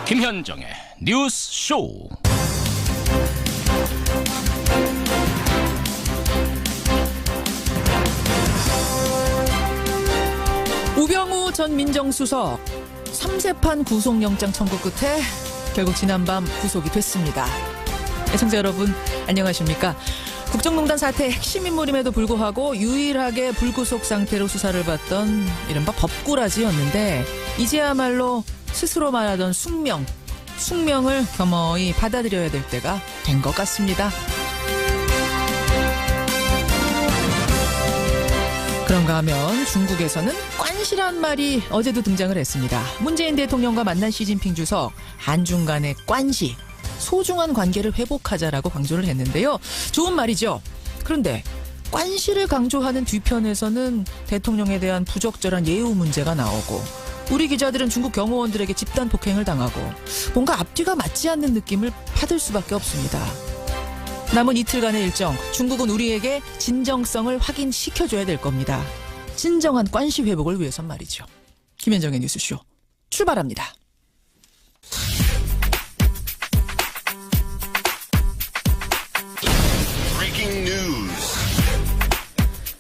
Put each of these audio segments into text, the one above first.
김현정의 뉴스 쇼. 우병우 전 민정수석 3재판 구속영장 청구 끝에 결국 지난밤 구속이 됐습니다. 애청자 여러분 안녕하십니까? 국정농단 사태의 핵심 인물임에도 불구하고 유일하게 불구속 상태로 수사를 받던 이른바 법꾸라지였는데 이제야말로 스스로 말하던 숙명을 겸허히 받아들여야 될 때가 된 것 같습니다. 그런가 하면 중국에서는 꽌시란 말이 어제도 등장을 했습니다. 문재인 대통령과 만난 시진핑 주석, 한중 간의 꽌시, 소중한 관계를 회복하자라고 강조를 했는데요. 좋은 말이죠. 그런데 꽌시를 강조하는 뒤편에서는 대통령에 대한 부적절한 예우 문제가 나오고 우리 기자들은 중국 경호원들에게 집단 폭행을 당하고 뭔가 앞뒤가 맞지 않는 느낌을 받을 수밖에 없습니다. 남은 이틀간의 일정, 중국은 우리에게 진정성을 확인시켜줘야 될 겁니다. 진정한 꽌시 회복을 위해선 말이죠. 김현정의 뉴스쇼 출발합니다.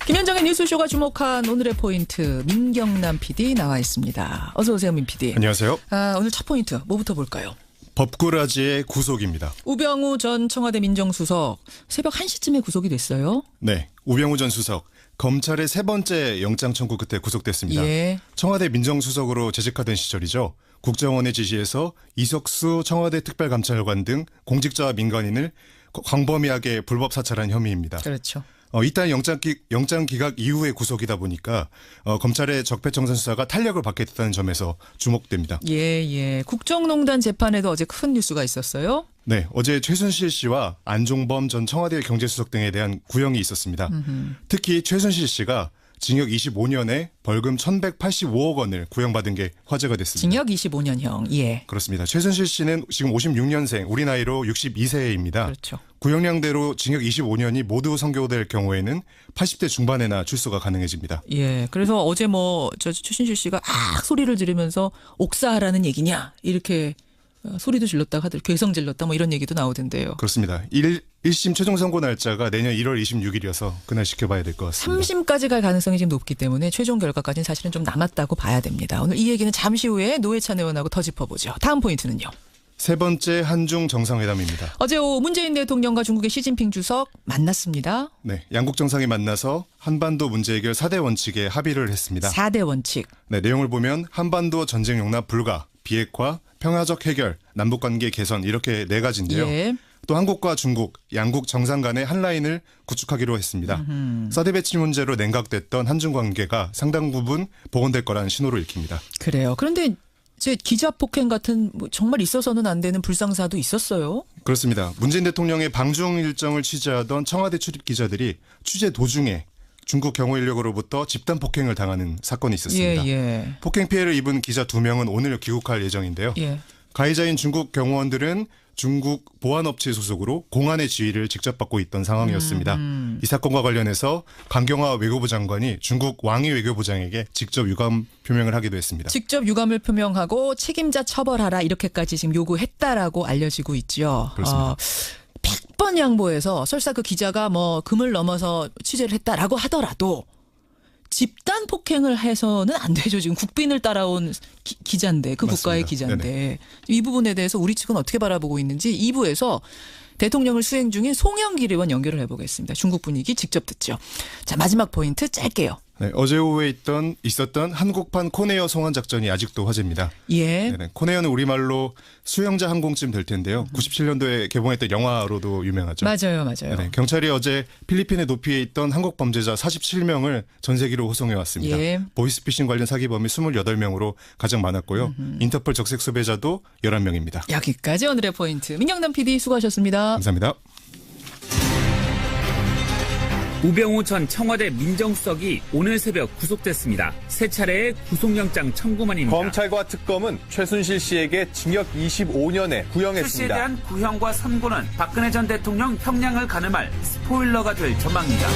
김현정의 뉴스쇼가 주목한 오늘의 포인트, 민경남 PD 나와 있습니다. 어서 오세요, 민 PD. 안녕하세요. 오늘 첫 포인트 뭐부터 볼까요? 법꾸라지의 구속입니다. 우병우 전 청와대 민정수석 새벽 1시쯤에 구속이 됐어요. 네, 우병우 전 수석 검찰의 세 번째 영장 청구 끝에 구속됐습니다. 예. 청와대 민정수석으로 재직하던 시절이죠. 국정원의 지시에서 이석수 청와대 특별감찰관 등 공직자와 민간인을 광범위하게 불법 사찰한 혐의입니다. 그렇죠. 이딴 영장 기각 이후의 구속이다 보니까 검찰의 적폐청산 수사가 탄력을 받게 됐다는 점에서 주목됩니다. 예. 국정농단 재판에도 어제 큰 뉴스가 있었어요. 네, 어제 최순실 씨와 안종범 전 청와대 경제수석 등에 대한 구형이 있었습니다. 특히 최순실 씨가 징역 25년에 벌금 1,185억 원을 구형받은 게 화제가 됐습니다. 징역 25년형. 예. 그렇습니다. 최순실 씨는 지금 56년생, 우리 나이로 62세입니다. 그렇죠. 구형량대로 징역 25년이 모두 선고될 경우에는 80대 중반에나 출소가 가능해집니다. 예. 그래서 어제 저 최순실 씨가 소리를 지르면서 옥사하라는 얘기냐 이렇게 소리도 질렀다가 하더라고요. 괴성 질렀다 이런 얘기도 나오던데요. 그렇습니다. 1심 최종 선고 날짜가 내년 1월 26일이어서 그날 지켜봐야 될 것 같습니다. 3심까지 갈 가능성이 지금 높기 때문에 최종 결과까지는 사실은 좀 남았다고 봐야 됩니다. 오늘 이 얘기는 잠시 후에 노회찬 의원하고 더 짚어보죠. 다음 포인트는요. 세 번째 한중 정상회담입니다. 어제 오후 문재인 대통령과 중국의 시진핑 주석 만났습니다. 네, 양국 정상이 만나서 한반도 문제 해결 4대 원칙에 합의를 했습니다. 4대 원칙. 네, 내용을 보면 한반도 전쟁 용납 불가, 비핵화, 평화적 해결, 남북관계 개선 이렇게 네 가지인데요. 예. 또 한국과 중국, 양국 정상 간의 한 라인을 구축하기로 했습니다. 사드 배치 문제로 냉각됐던 한중 관계가 상당 부분 복원될 거라는 신호를 읽힙니다. 그래요. 그런데 기자 폭행 같은 정말 있어서는 안 되는 불상사도 있었어요. 그렇습니다. 문재인 대통령의 방중 일정을 취재하던 청와대 출입 기자들이 취재 도중에 중국 경호 인력으로부터 집단 폭행을 당하는 사건이 있었습니다. 예. 폭행 피해를 입은 기자 2명은 오늘 귀국할 예정인데요. 예. 가해자인 중국 경호원들은 중국 보안업체 소속으로 공안의 지휘를 직접 받고 있던 상황이었습니다. 이 사건과 관련해서 강경화 외교부 장관이 중국 왕이 외교부장에게 직접 유감 표명을 하기도 했습니다. 직접 유감을 표명하고 책임자 처벌하라 이렇게까지 지금 요구했다라고 알려지고 있죠. 그렇습니다. 100번 양보해서 설사 그 기자가 금을 넘어서 취재를 했다라고 하더라도 집단 폭행을 해서는 안 되죠. 지금 국빈을 따라온 기자인데 그 맞습니다. 국가의 기자인데 네네. 이 부분에 대해서 우리 측은 어떻게 바라보고 있는지 2부에서 대통령을 수행 중인 송영길 의원 연결을 해보겠습니다. 중국 분위기 직접 듣죠. 자, 마지막 포인트 짧게요. 네, 어제 오후에 있었던 한국판 코네어 송환 작전이 아직도 화제입니다. 예. 네네, 코네어는 우리말로 수영자 항공쯤 될 텐데요. 97년도에 개봉했던 영화로도 유명하죠. 맞아요. 네네, 경찰이 어제 필리핀의 도피에 있던 한국 범죄자 47명을 전세기로 호송해 왔습니다. 예. 보이스피싱 관련 사기범이 28명으로 가장 많았고요. 인터폴 적색 수배자도 11명입니다. 여기까지 오늘의 포인트. 민경남 PD 수고하셨습니다. 감사합니다. 우병우 전 청와대 민정수석이 오늘 새벽 구속됐습니다. 세 차례의 구속영장 청구만입니다. 검찰과 특검은 최순실 씨에게 징역 25년에 최 구형했습니다. 씨에 대한 구형과 선고는 박근혜 전 대통령 형량을 가늠할 스포일러가 될 전망입니다.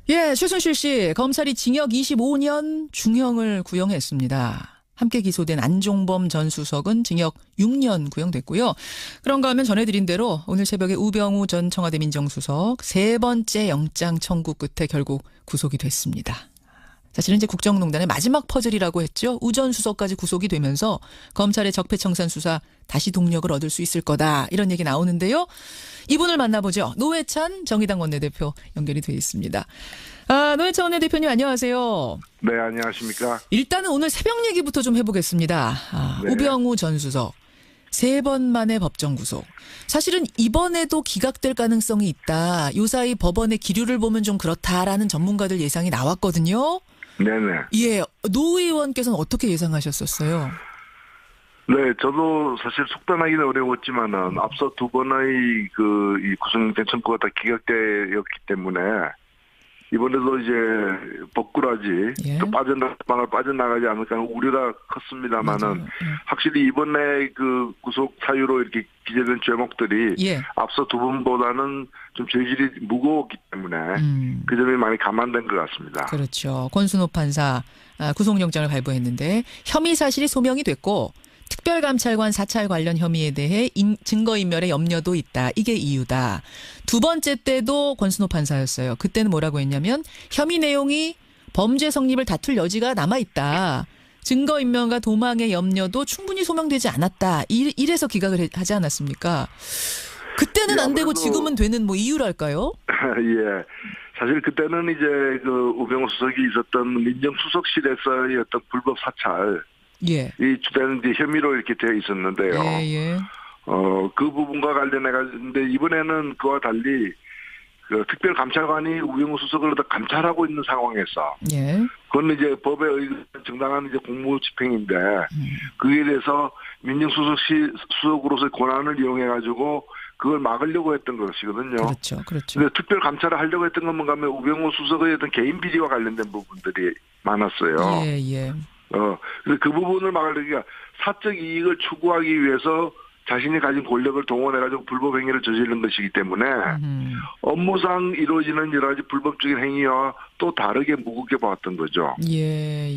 예, 최순실 씨 검찰이 징역 25년 중형을 구형했습니다. 함께 기소된 안종범 전 수석은 징역 6년 구형됐고요. 그런가 하면 전해드린 대로 오늘 새벽에 우병우 전 청와대 민정수석 세 번째 영장 청구 끝에 결국 구속이 됐습니다. 사실은 이제 국정농단의 마지막 퍼즐이라고 했죠. 우 전 수석까지 구속이 되면서 검찰의 적폐청산 수사 다시 동력을 얻을 수 있을 거다. 이런 얘기 나오는데요. 이분을 만나보죠. 노회찬 정의당 원내대표 연결이 돼 있습니다. 노회찬 원내대표님 안녕하세요. 네, 안녕하십니까. 일단은 오늘 새벽 얘기부터 좀 해보겠습니다. 네. 우병우 전 수석. 3번 만에 법정 구속. 사실은 이번에도 기각될 가능성이 있다. 요사이 법원의 기류를 보면 좀 그렇다라는 전문가들 예상이 나왔거든요. 네네. 예, 노 의원께서는 어떻게 예상하셨었어요? 네, 저도 사실 속단하기는 어려웠지만은 앞서 두 번의 이 구속영장 청구가 다 기각되었기 때문에 이번에도 이제 법꾸라지 예. 또 빠져나가지 않을까 하는 우려가 컸습니다만은 맞아요. 확실히 이번에 그 구속 사유로 이렇게 기재된 죄목들이 예. 앞서 두 번보다는 좀 죄질이 무거웠기 때문에 그 점이 많이 감안된 것 같습니다. 그렇죠. 권순호 판사 구속영장을 발부했는데 혐의 사실이 소명이 됐고 특별감찰관 사찰 관련 혐의에 대해 증거인멸의 염려도 있다. 이게 이유다. 두 번째 때도 권순호 판사였어요. 그때는 뭐라고 했냐면 혐의 내용이 범죄 성립을 다툴 여지가 남아있다. 증거인멸과 도망의 염려도 충분히 소명되지 않았다. 이래서 기각을 하지 않았습니까? 그때는 안 되고 지금은 되는 뭐 이유랄까요? 예. 사실 그때는 이제 그 우병우 수석이 있었던 민정수석실에서의 어떤 불법 사찰 예. 이 주된 이제 혐의로 이렇게 되어 있었는데요. 예. 그 부분과 관련해 가지고 이번에는 그와 달리 그 특별감찰관이 우병우 수석을 감찰하고 있는 상황에서 예. 그건 이제 법에 의한 정당한 이제 공무 집행인데 그에 대해서 민정수석으로서의 권한을 이용해 가지고 그걸 막으려고 했던 것이거든요. 그렇죠. 근데 특별 감찰을 하려고 했던 건 뭔가 하면 우병우 수석의 어떤 개인 비리와 관련된 부분들이 많았어요. 예. 그래서 그 부분을 막으려니까 사적 이익을 추구하기 위해서 자신이 가진 권력을 동원해가지고 불법 행위를 저지르는 것이기 때문에 업무상 이루어지는 여러 가지 불법적인 행위와 또 다르게 무겁게 봤던 거죠. 예.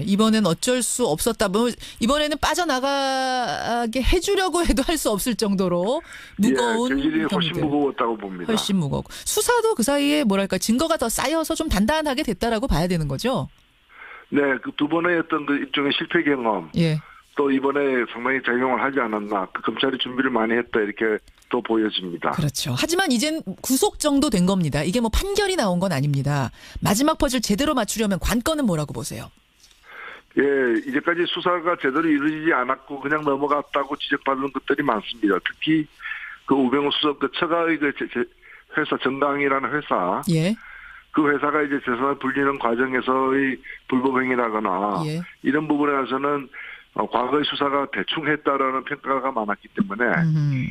이번엔 어쩔 수 없었다. 뭐 이번에는 빠져나가게 해주려고 해도 할 수 없을 정도로 무거운 죄질이 훨씬 혐의들. 무거웠다고 봅니다. 훨씬 무겁고 수사도 그 사이에 뭐랄까 증거가 더 쌓여서 좀 단단하게 됐다라고 봐야 되는 거죠. 네, 그 두 번의 어떤 그 일종의 실패 경험. 예. 또 이번에 상당히 작용을 하지 않았나. 그 검찰이 준비를 많이 했다 이렇게 또 보여집니다. 그렇죠. 하지만 이젠 구속 정도 된 겁니다. 이게 뭐 판결이 나온 건 아닙니다. 마지막 퍼즐 제대로 맞추려면 관건은 뭐라고 보세요? 예, 이제까지 수사가 제대로 이루어지지 않았고 그냥 넘어갔다고 지적받는 것들이 많습니다. 특히 그 우병우 수석 그 처가의 그 회사 정강이라는 회사. 예. 그 회사가 이제 재산을 불리는 과정에서의 불법 행위라거나 예. 이런 부분에 대해서는 과거의 수사가 대충 했다라는 평가가 많았기 때문에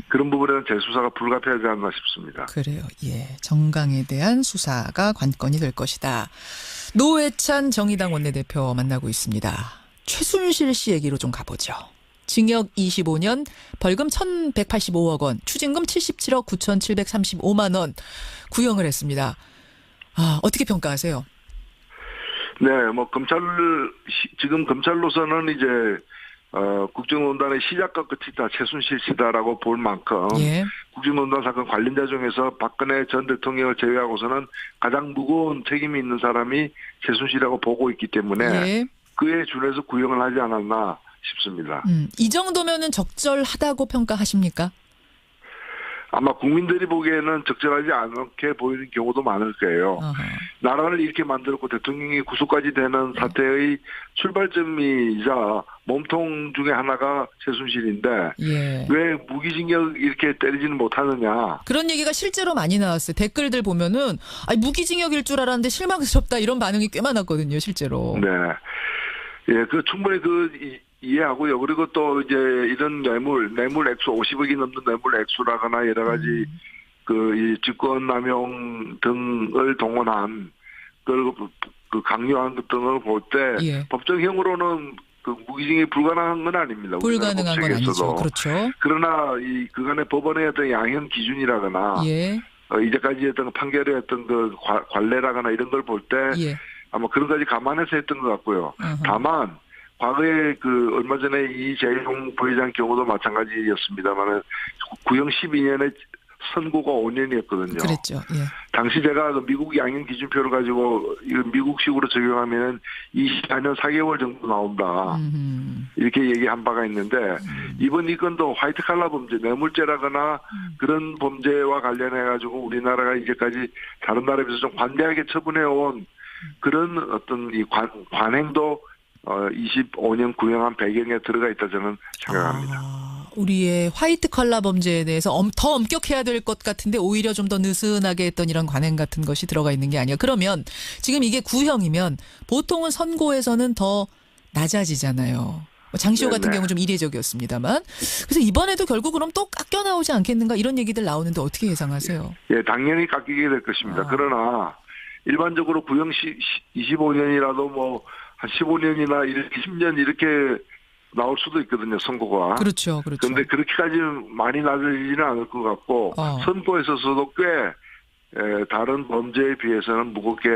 그런 부분에는 재수사가 불가피하지 않나 싶습니다. 그래요. 예. 정강에 대한 수사가 관건이 될 것이다. 노회찬 정의당 원내대표 만나고 있습니다. 최순실 씨 얘기로 좀 가보죠. 징역 25년, 벌금 1,185억 원, 추징금 77억 9,735만 원 구형을 했습니다. 어떻게 평가하세요? 네, 뭐 지금 검찰로서는 이제 국정농단의 시작과 끝이 다 최순실 씨다라고 볼 만큼 예. 국정농단 사건 관련자 중에서 박근혜 전 대통령을 제외하고서는 가장 무거운 책임이 있는 사람이 최순실이라고 보고 있기 때문에 예. 그에 준해서 구형을 하지 않았나 싶습니다. 이 정도면은 적절하다고 평가하십니까? 아마 국민들이 보기에는 적절하지 않게 보이는 경우도 많을 거예요. 나라를 이렇게 만들었고 대통령이 구속까지 되는 사태의 출발점이자 몸통 중에 하나가 최순실인데 예. 왜 무기징역 이렇게 때리지는 못하느냐. 그런 얘기가 실제로 많이 나왔어요. 댓글들 보면은 무기징역일 줄 알았는데 실망스럽다 이런 반응이 꽤 많았거든요. 실제로. 네. 예, 충분히 이해하고요. 그리고 또 이제 이런 뇌물 액수 50억이 넘는 뇌물 액수라거나 여러 가지 이 직권남용 등을 동원한 그 강요한 것 등을 볼 때 예. 법정형으로는 그 무기징역이 불가능한 건 아닙니다. 불가능한 건 아니죠. 그렇죠. 그러나 그간의 법원의 어떤 양형 기준이라거나 예. 이제까지 했던 판결의 어떤 그 관례라거나 이런 걸 볼 때 예. 아마 그런 까지 감안해서 했던 것 같고요. 다만 과거에 그 얼마 전에 이재용 부회장 경우도 마찬가지였습니다만 구형 12년에 선고가 5년이었거든요. 그랬죠. 예. 당시 제가 그 미국 양형 기준표를 가지고 미국식으로 적용하면 24년 4개월 정도 나온다. 이렇게 얘기한 바가 있는데 이번 이 건도 화이트 칼라 범죄, 뇌물죄라거나 그런 범죄와 관련해 가지고 우리나라가 이제까지 다른 나라에 비해서 좀 관대하게 처분해온 그런 어떤 이 관행도 25년 구형한 배경에 들어가 있다 저는 생각합니다. 우리의 화이트 컬러 범죄에 대해서 더 엄격해야 될 것 같은데 오히려 좀 더 느슨하게 했던 이런 관행 같은 것이 들어가 있는 게 아니야. 그러면 지금 이게 구형이면 보통은 선고에서는 더 낮아지잖아요. 장시호 같은 경우는 좀 이례적이었습니다만. 그래서 이번에도 결국 그럼 또 깎여 나오지 않겠는가 이런 얘기들 나오는데 어떻게 예상하세요? 예, 당연히 깎이게 될 것입니다. 그러나 일반적으로 구형 25년이라도 뭐 한 15년이나 이렇게 10년 이렇게 나올 수도 있거든요, 선고가. 그렇죠, 그렇죠. 그런데 그렇게까지 많이 낮아지지는 않을 것 같고 선고에 있어서도 꽤 다른 범죄에 비해서는 무겁게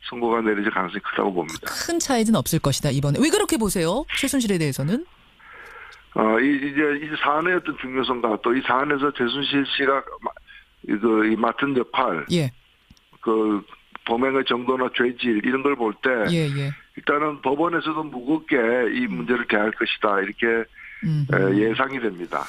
선고가 내려질 가능성이 크다고 봅니다. 큰 차이는 없을 것이다 이번에. 왜 그렇게 보세요? 최순실에 대해서는? 이제 이 사안의 어떤 중요성과 또 이 사안에서 최순실 씨가 이 맡은 역할, 예. 그 범행의 정도나 죄질 이런 걸 볼 때 예, 예. 일단은 법원에서도 무겁게 이 문제를 대할 것이다 이렇게 예상이 됩니다.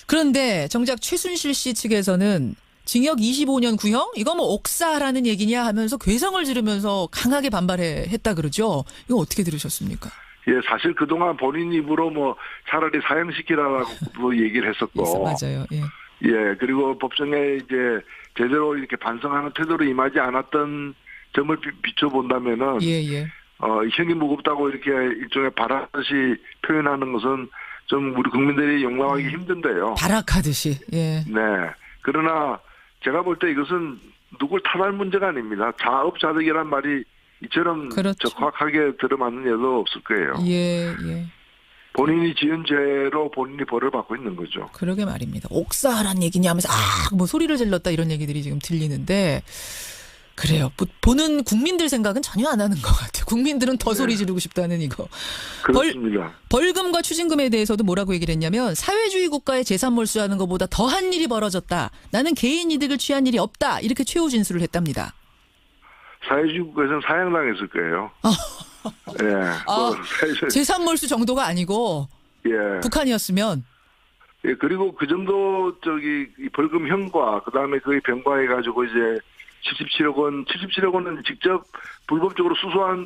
그런데 정작 최순실 씨 측에서는 징역 25년 구형? 이거 뭐 옥사라는 얘기냐 하면서 괴성을 지르면서 강하게 반발했다 그러죠. 이거 어떻게 들으셨습니까? 예, 사실 그동안 본인 입으로 뭐 차라리 사형시키라고 얘기를 했었고. 맞아요. 예. 예, 그리고 법정에 이제 제대로 이렇게 반성하는 태도로 임하지 않았던 점을 비춰본다면은. 예, 예. 형이 무겁다고 이렇게 일종의 바라듯이 표현하는 것은 좀 우리 국민들이 용납하기 힘든데요. 발악하듯이. 예. 네. 그러나 제가 볼 때 이것은 누굴 탓할 문제가 아닙니다. 자업자득이란 말이 이처럼 그렇죠. 적확하게 들어맞는 예도 없을 거예요. 예, 예. 본인이 지은 죄로 본인이 벌을 받고 있는 거죠. 그러게 말입니다. 옥사란 얘기냐 하면서 뭐 소리를 질렀다 이런 얘기들이 지금 들리는데 그래요. 보는 국민들 생각은 전혀 안 하는 것 같아요. 국민들은 더 소리 지르고 싶다는 이거. 그렇습니다. 벌금과 추징금에 대해서도 뭐라고 얘기를 했냐면 사회주의 국가의 재산 몰수하는 것보다 더한 일이 벌어졌다. 나는 개인 이득을 취한 일이 없다. 이렇게 최후 진술을 했답니다. 사회주의 국가에서는 사형당했을 거예요. 예. 재산 몰수 정도가 아니고 예. 북한이었으면. 예, 그리고 그 정도 이 벌금형과 그다음에 그의 병과해 가지고 이제 77억 원은 직접 불법적으로 수수한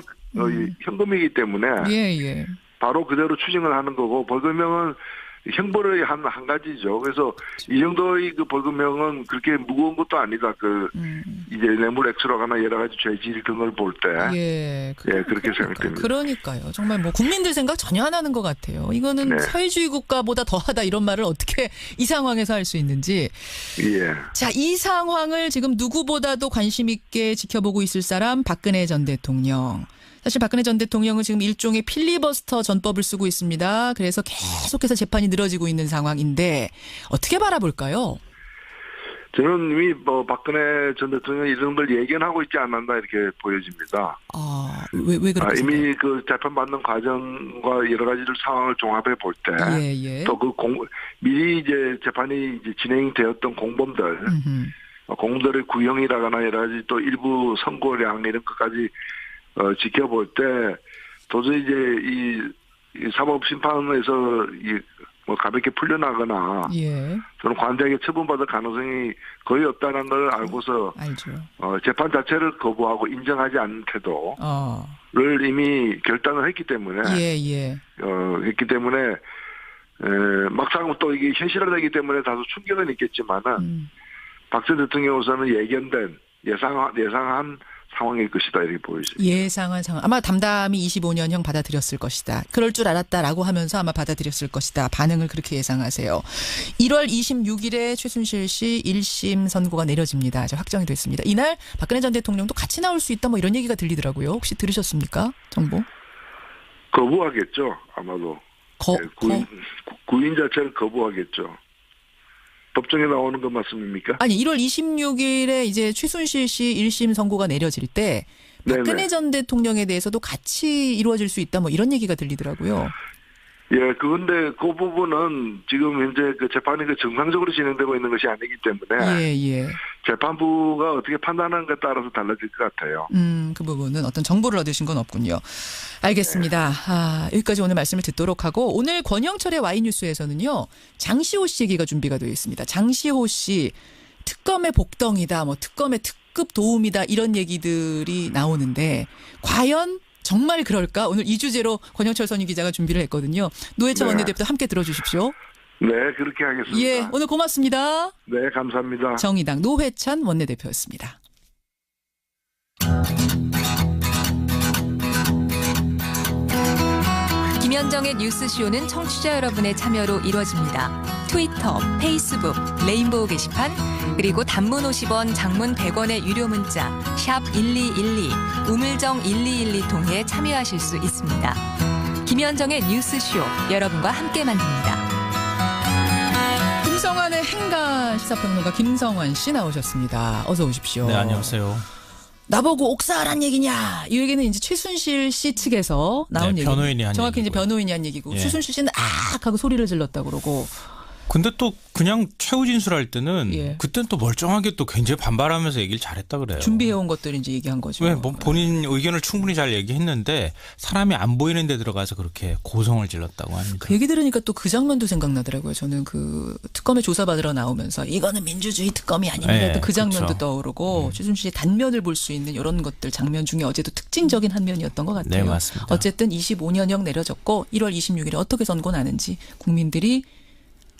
현금이기 때문에 예. 바로 그대로 추징을 하는 거고 벌금형은 형벌의 한 가지죠. 그래서 이 정도의 그 벌금형은 그렇게 무거운 것도 아니다. 이제 뇌물 액수라거나 여러 가지 죄질 등을 볼 때. 예. 그렇게 생각됩니다. 그러니까요. 정말 뭐 국민들 생각 전혀 안 하는 것 같아요. 이거는 사회주의 국가보다 더하다 이런 말을 어떻게 이 상황에서 할 수 있는지. 예. 자, 이 상황을 지금 누구보다도 관심 있게 지켜보고 있을 사람 박근혜 전 대통령. 사실 박근혜 전 대통령은 지금 일종의 필리버스터 전법을 쓰고 있습니다. 그래서 계속해서 재판이 늘어지고 있는 상황인데 어떻게 바라볼까요? 저는 이미 박근혜 전 대통령이 이런 걸 예견하고 있지 않았나 이렇게 보여집니다. 왜 그렇게 이미 그 재판 받는 과정과 여러 가지를 상황을 종합해 볼 때 또 미리 이제 재판이 이제 진행되었던 공범들의 구형이라거나 여러 가지 또 일부 선고량 이런 것까지 지켜볼 때 도저히 이제 이 사법 심판에서 뭐 가볍게 풀려나거나 저는 관대하게 처분받을 가능성이 거의 없다는 걸 알고서 알죠. 재판 자체를 거부하고 인정하지 않는 태도를 이미 결단을 했기 때문에 했기 때문에 막상 또 이게 현실화되기 때문에 다소 충격은 있겠지만은 박 전 대통령으로서는 예견된 예상한 상황일 것이다 이렇게 보여집니다. 예상한 상황. 아마 담담히 25년형 받아들였을 것이다. 그럴 줄 알았다라고 하면서 아마 받아들였을 것이다. 반응을 그렇게 예상하세요. 1월 26일에 최순실 씨 1심 선고가 내려집니다. 확정이 됐습니다. 이날 박근혜 전 대통령도 같이 나올 수 있다 뭐 이런 얘기가 들리더라고요. 혹시 들으셨습니까? 정보? 거부하겠죠. 아마도. 구인 자체를 거부하겠죠. 법정에 나오는 것 맞습니까? 아니 1월 26일에 이제 최순실 씨 1심 선고가 내려질 때 네네. 박근혜 전 대통령에 대해서도 같이 이루어질 수 있다 뭐 이런 얘기가 들리더라고요. 예, 그런데 그 부분은 지금 현재 그 재판이 그 정상적으로 진행되고 있는 것이 아니기 때문에 예. 재판부가 어떻게 판단하는가에 따라서 달라질 것 같아요. 그 부분은 어떤 정보를 얻으신 건 없군요. 알겠습니다. 여기까지 오늘 말씀을 듣도록 하고 오늘 권영철의 와이뉴스에서는요. 장시호 씨 얘기가 준비가 되어 있습니다. 장시호 씨 특검의 복덩이다. 뭐 특검의 특급 도움이다. 이런 얘기들이 나오는데 과연 정말 그럴까? 오늘 이 주제로 권영철 선임 기자가 준비를 했거든요. 노회찬 네. 원내대표 함께 들어주십시오. 네, 그렇게 하겠습니다. 예, 오늘 고맙습니다. 네, 감사합니다. 정의당 노회찬 원내대표였습니다. 김현정의 뉴스쇼는 청취자 여러분의 참여로 이루어집니다. 트위터, 페이스북, 레인보우 게시판, 그리고 단문 50원, 장문 100원의 유료 문자 샵 1212, 우물정 1212 통해 참여하실 수 있습니다. 김현정의 뉴스쇼, 여러분과 함께 만듭니다. 김성환의 행간 시사평론가 김성환 씨 나오셨습니다. 어서 오십시오. 네, 안녕하세요. 나보고 옥사하란 얘기냐. 이 얘기는 이제 최순실 씨 측에서 나온 네, 얘기. 변호인이 한 정확히 얘기고요. 이제 변호인이 한 얘기고 예. 최순실 씨는 악 하고 소리를 질렀다 그러고. 근데 또 그냥 최후 진술할 때는 예. 그땐 또 멀쩡하게 또 굉장히 반발하면서 얘기를 잘했다 그래요. 준비해온 것들 이제 얘기한 거죠. 왜 뭐 본인 의견을 충분히 잘 얘기했는데 사람이 안 보이는 데 들어가서 그렇게 고성을 질렀다고 합니다. 그 얘기 들으니까 또 그 장면도 생각나더라고요. 저는 그 특검에 조사받으러 나오면서 이거는 민주주의 특검이 아닙니다. 네, 그 장면도 그렇죠. 떠오르고 최순실의 단면을 볼 수 있는 이런 것들 장면 중에 어제도 특징적인 한 면이었던 것 같아요. 네, 맞습니다. 어쨌든 25년형 내려졌고 1월 26일에 어떻게 선고 나는지 국민들이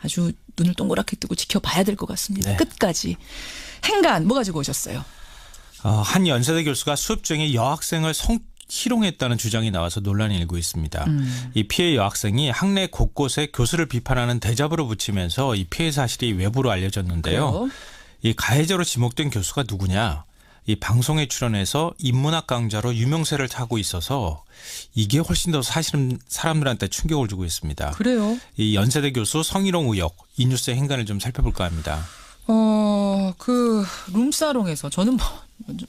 아주 눈을 동그랗게 뜨고 지켜봐야 될 것 같습니다. 네. 끝까지. 행간 뭐 가지고 오셨어요? 한 연세대 교수가 수업 중에 여학생을 성희롱했다는 주장이 나와서 논란이 일고 있습니다. 이 피해 여학생이 학내 곳곳에 교수를 비판하는 대잡으로 붙이면서 이 피해 사실이 외부로 알려졌는데요. 그래요? 이 가해자로 지목된 교수가 누구냐? 이 방송에 출연해서 인문학 강좌로 유명세를 타고 있어서 이게 훨씬 더 사실은 사람들한테 충격을 주고 있습니다. 그래요. 이 연세대 교수 성희롱 의혹 이 뉴스의 행간을 좀 살펴볼까 합니다. 그 룸사롱에서 저는 뭐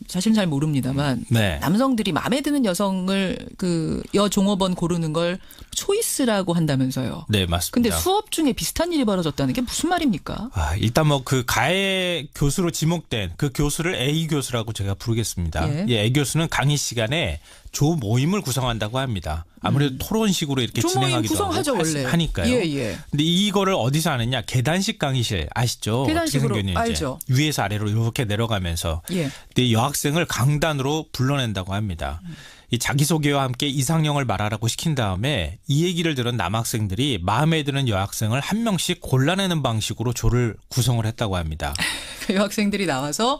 사실은 잘 모릅니다만 네. 남성들이 마음에 드는 여성을 그 여종업원 고르는 걸 초이스라고 한다면서요. 네, 맞습니다. 근데 수업 중에 비슷한 일이 벌어졌다는 게 무슨 말입니까? 일단 뭐 그 가해 교수로 지목된 그 교수를 A 교수라고 제가 부르겠습니다. 예. 예, A 교수는 강의 시간에 조 모임을 구성한다고 합니다. 아무래도 토론식으로 이렇게 조모임 진행하기도 구성하죠 하고 원래. 하니까요. 예. 근데 이거를 어디서 하느냐? 계단식 강의실 아시죠? 계단식으로 어떻게 생겼는지. 알죠. 위에서 아래로 이렇게 내려가면서 예. 근데 이 여학생을 강단으로 불러낸다고 합니다. 이 자기소개와 함께 이상형을 말하라고 시킨 다음에 이 얘기를 들은 남학생들이 마음에 드는 여학생을 한 명씩 골라내는 방식으로 조를 구성을 했다고 합니다. 그 여학생들이 나와서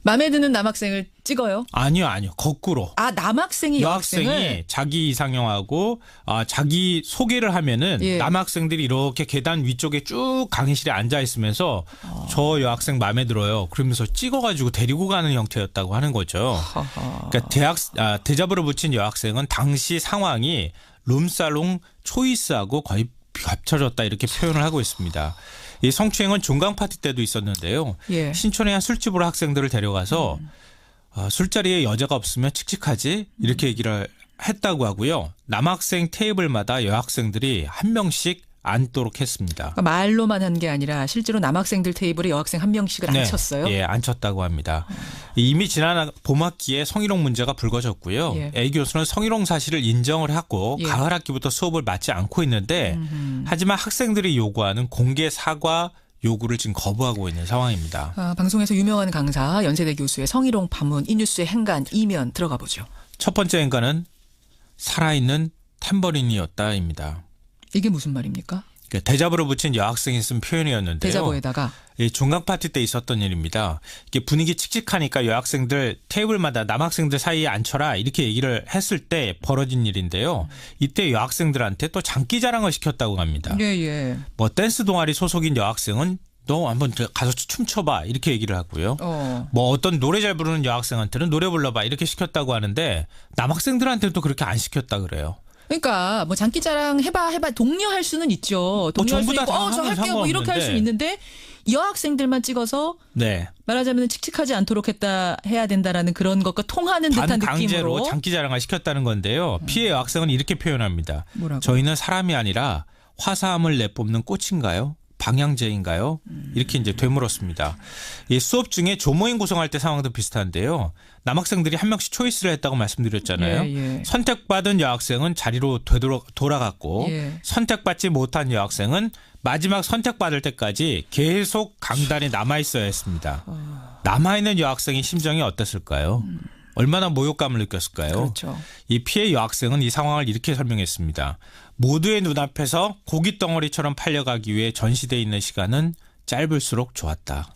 마음에 드는 남학생을 찍어요. 아니요. 거꾸로. 남학생이 여학생이 여학생을 자기 이상형하고 자기 소개를 하면은 예. 남학생들이 이렇게 계단 위쪽에 쭉 강의실에 앉아 있으면서 저 여학생 마음에 들어요. 그러면서 찍어가지고 데리고 가는 형태였다고 하는 거죠. 그러니까 대잡으로 붙인 여학생은 당시 상황이 룸살롱 초이스하고 거의 합쳐졌다 이렇게 표현을 하고 있습니다. 이 성추행은 종강 파티 때도 있었는데요. 예. 신촌의 한 술집으로 학생들을 데려가서 술자리에 여자가 없으면 칙칙하지 이렇게 얘기를 했다고 하고요. 남학생 테이블마다 여학생들이 한 명씩 앉도록 했습니다. 그러니까 말로만 한 게 아니라 실제로 남학생들 테이블에 여학생 한 명씩을 앉혔어요. 예, 앉혔다고 합니다. 이미 지난 봄학기에 성희롱 문제가 불거졌고요. 예. A 교수는 성희롱 사실을 인정을 하고 예. 가을 학기부터 수업을 맡지 않고 있는데 하지만 학생들이 요구하는 공개 사과 요구를 지금 거부하고 있는 상황입니다. 방송에서 유명한 강사 연세대 교수의 성희롱 파문 이 뉴스의 행간 이면 들어가 보죠. 첫 번째 행간은 살아있는 탬버린이었다입니다. 이게 무슨 말입니까? 대잡으로 붙인 여학생이 쓴 표현이었는데요. 대자보에다가 중간 파티 때 있었던 일입니다. 이게 분위기 칙칙하니까 여학생들 테이블마다 남학생들 사이에 앉혀라 이렇게 얘기를 했을 때 벌어진 일인데요. 이때 여학생들한테 또 장기 자랑을 시켰다고 합니다. 예. 뭐 댄스 동아리 소속인 여학생은 너 한번 가서 춤춰봐 이렇게 얘기를 하고요. 뭐 어떤 노래 잘 부르는 여학생한테는 노래 불러봐 이렇게 시켰다고 하는데 남학생들한테는 또 그렇게 안 시켰다 그래요. 그러니까 뭐 장기자랑 해봐 동료할 수는 있죠. 동료할 전부 수 다 있고 하면 저 할게요 뭐 이렇게 할 수 상관없는데. 있는데 여학생들만 찍어서 네. 말하자면 칙칙하지 않도록 해야 된다라는 그런 것과 통하는 듯한 반강제로 느낌으로 장기자랑을 시켰다는 건데요. 피해 여학생은 이렇게 표현합니다. 뭐라고? 저희는 사람이 아니라 화사함을 내뿜는 꽃인가요? 방향제인가요? 이렇게 이제 되물었습니다. 이 수업 중에 조모임 구성할 때 상황도 비슷한데요. 남학생들이 한 명씩 초이스를 했다고 말씀드렸잖아요. 예. 선택받은 여학생은 자리로 돌아갔고 예. 선택받지 못한 여학생은 마지막 선택받을 때까지 계속 강단에 남아있어야 했습니다. 남아있는 여학생의 심정이 어땠을까요? 얼마나 모욕감을 느꼈을까요? 그렇죠. 이 피해 여학생은 이 상황을 이렇게 설명했습니다. 모두의 눈앞에서 고깃덩어리처럼 팔려가기 위해 전시돼 있는 시간은 짧을수록 좋았다.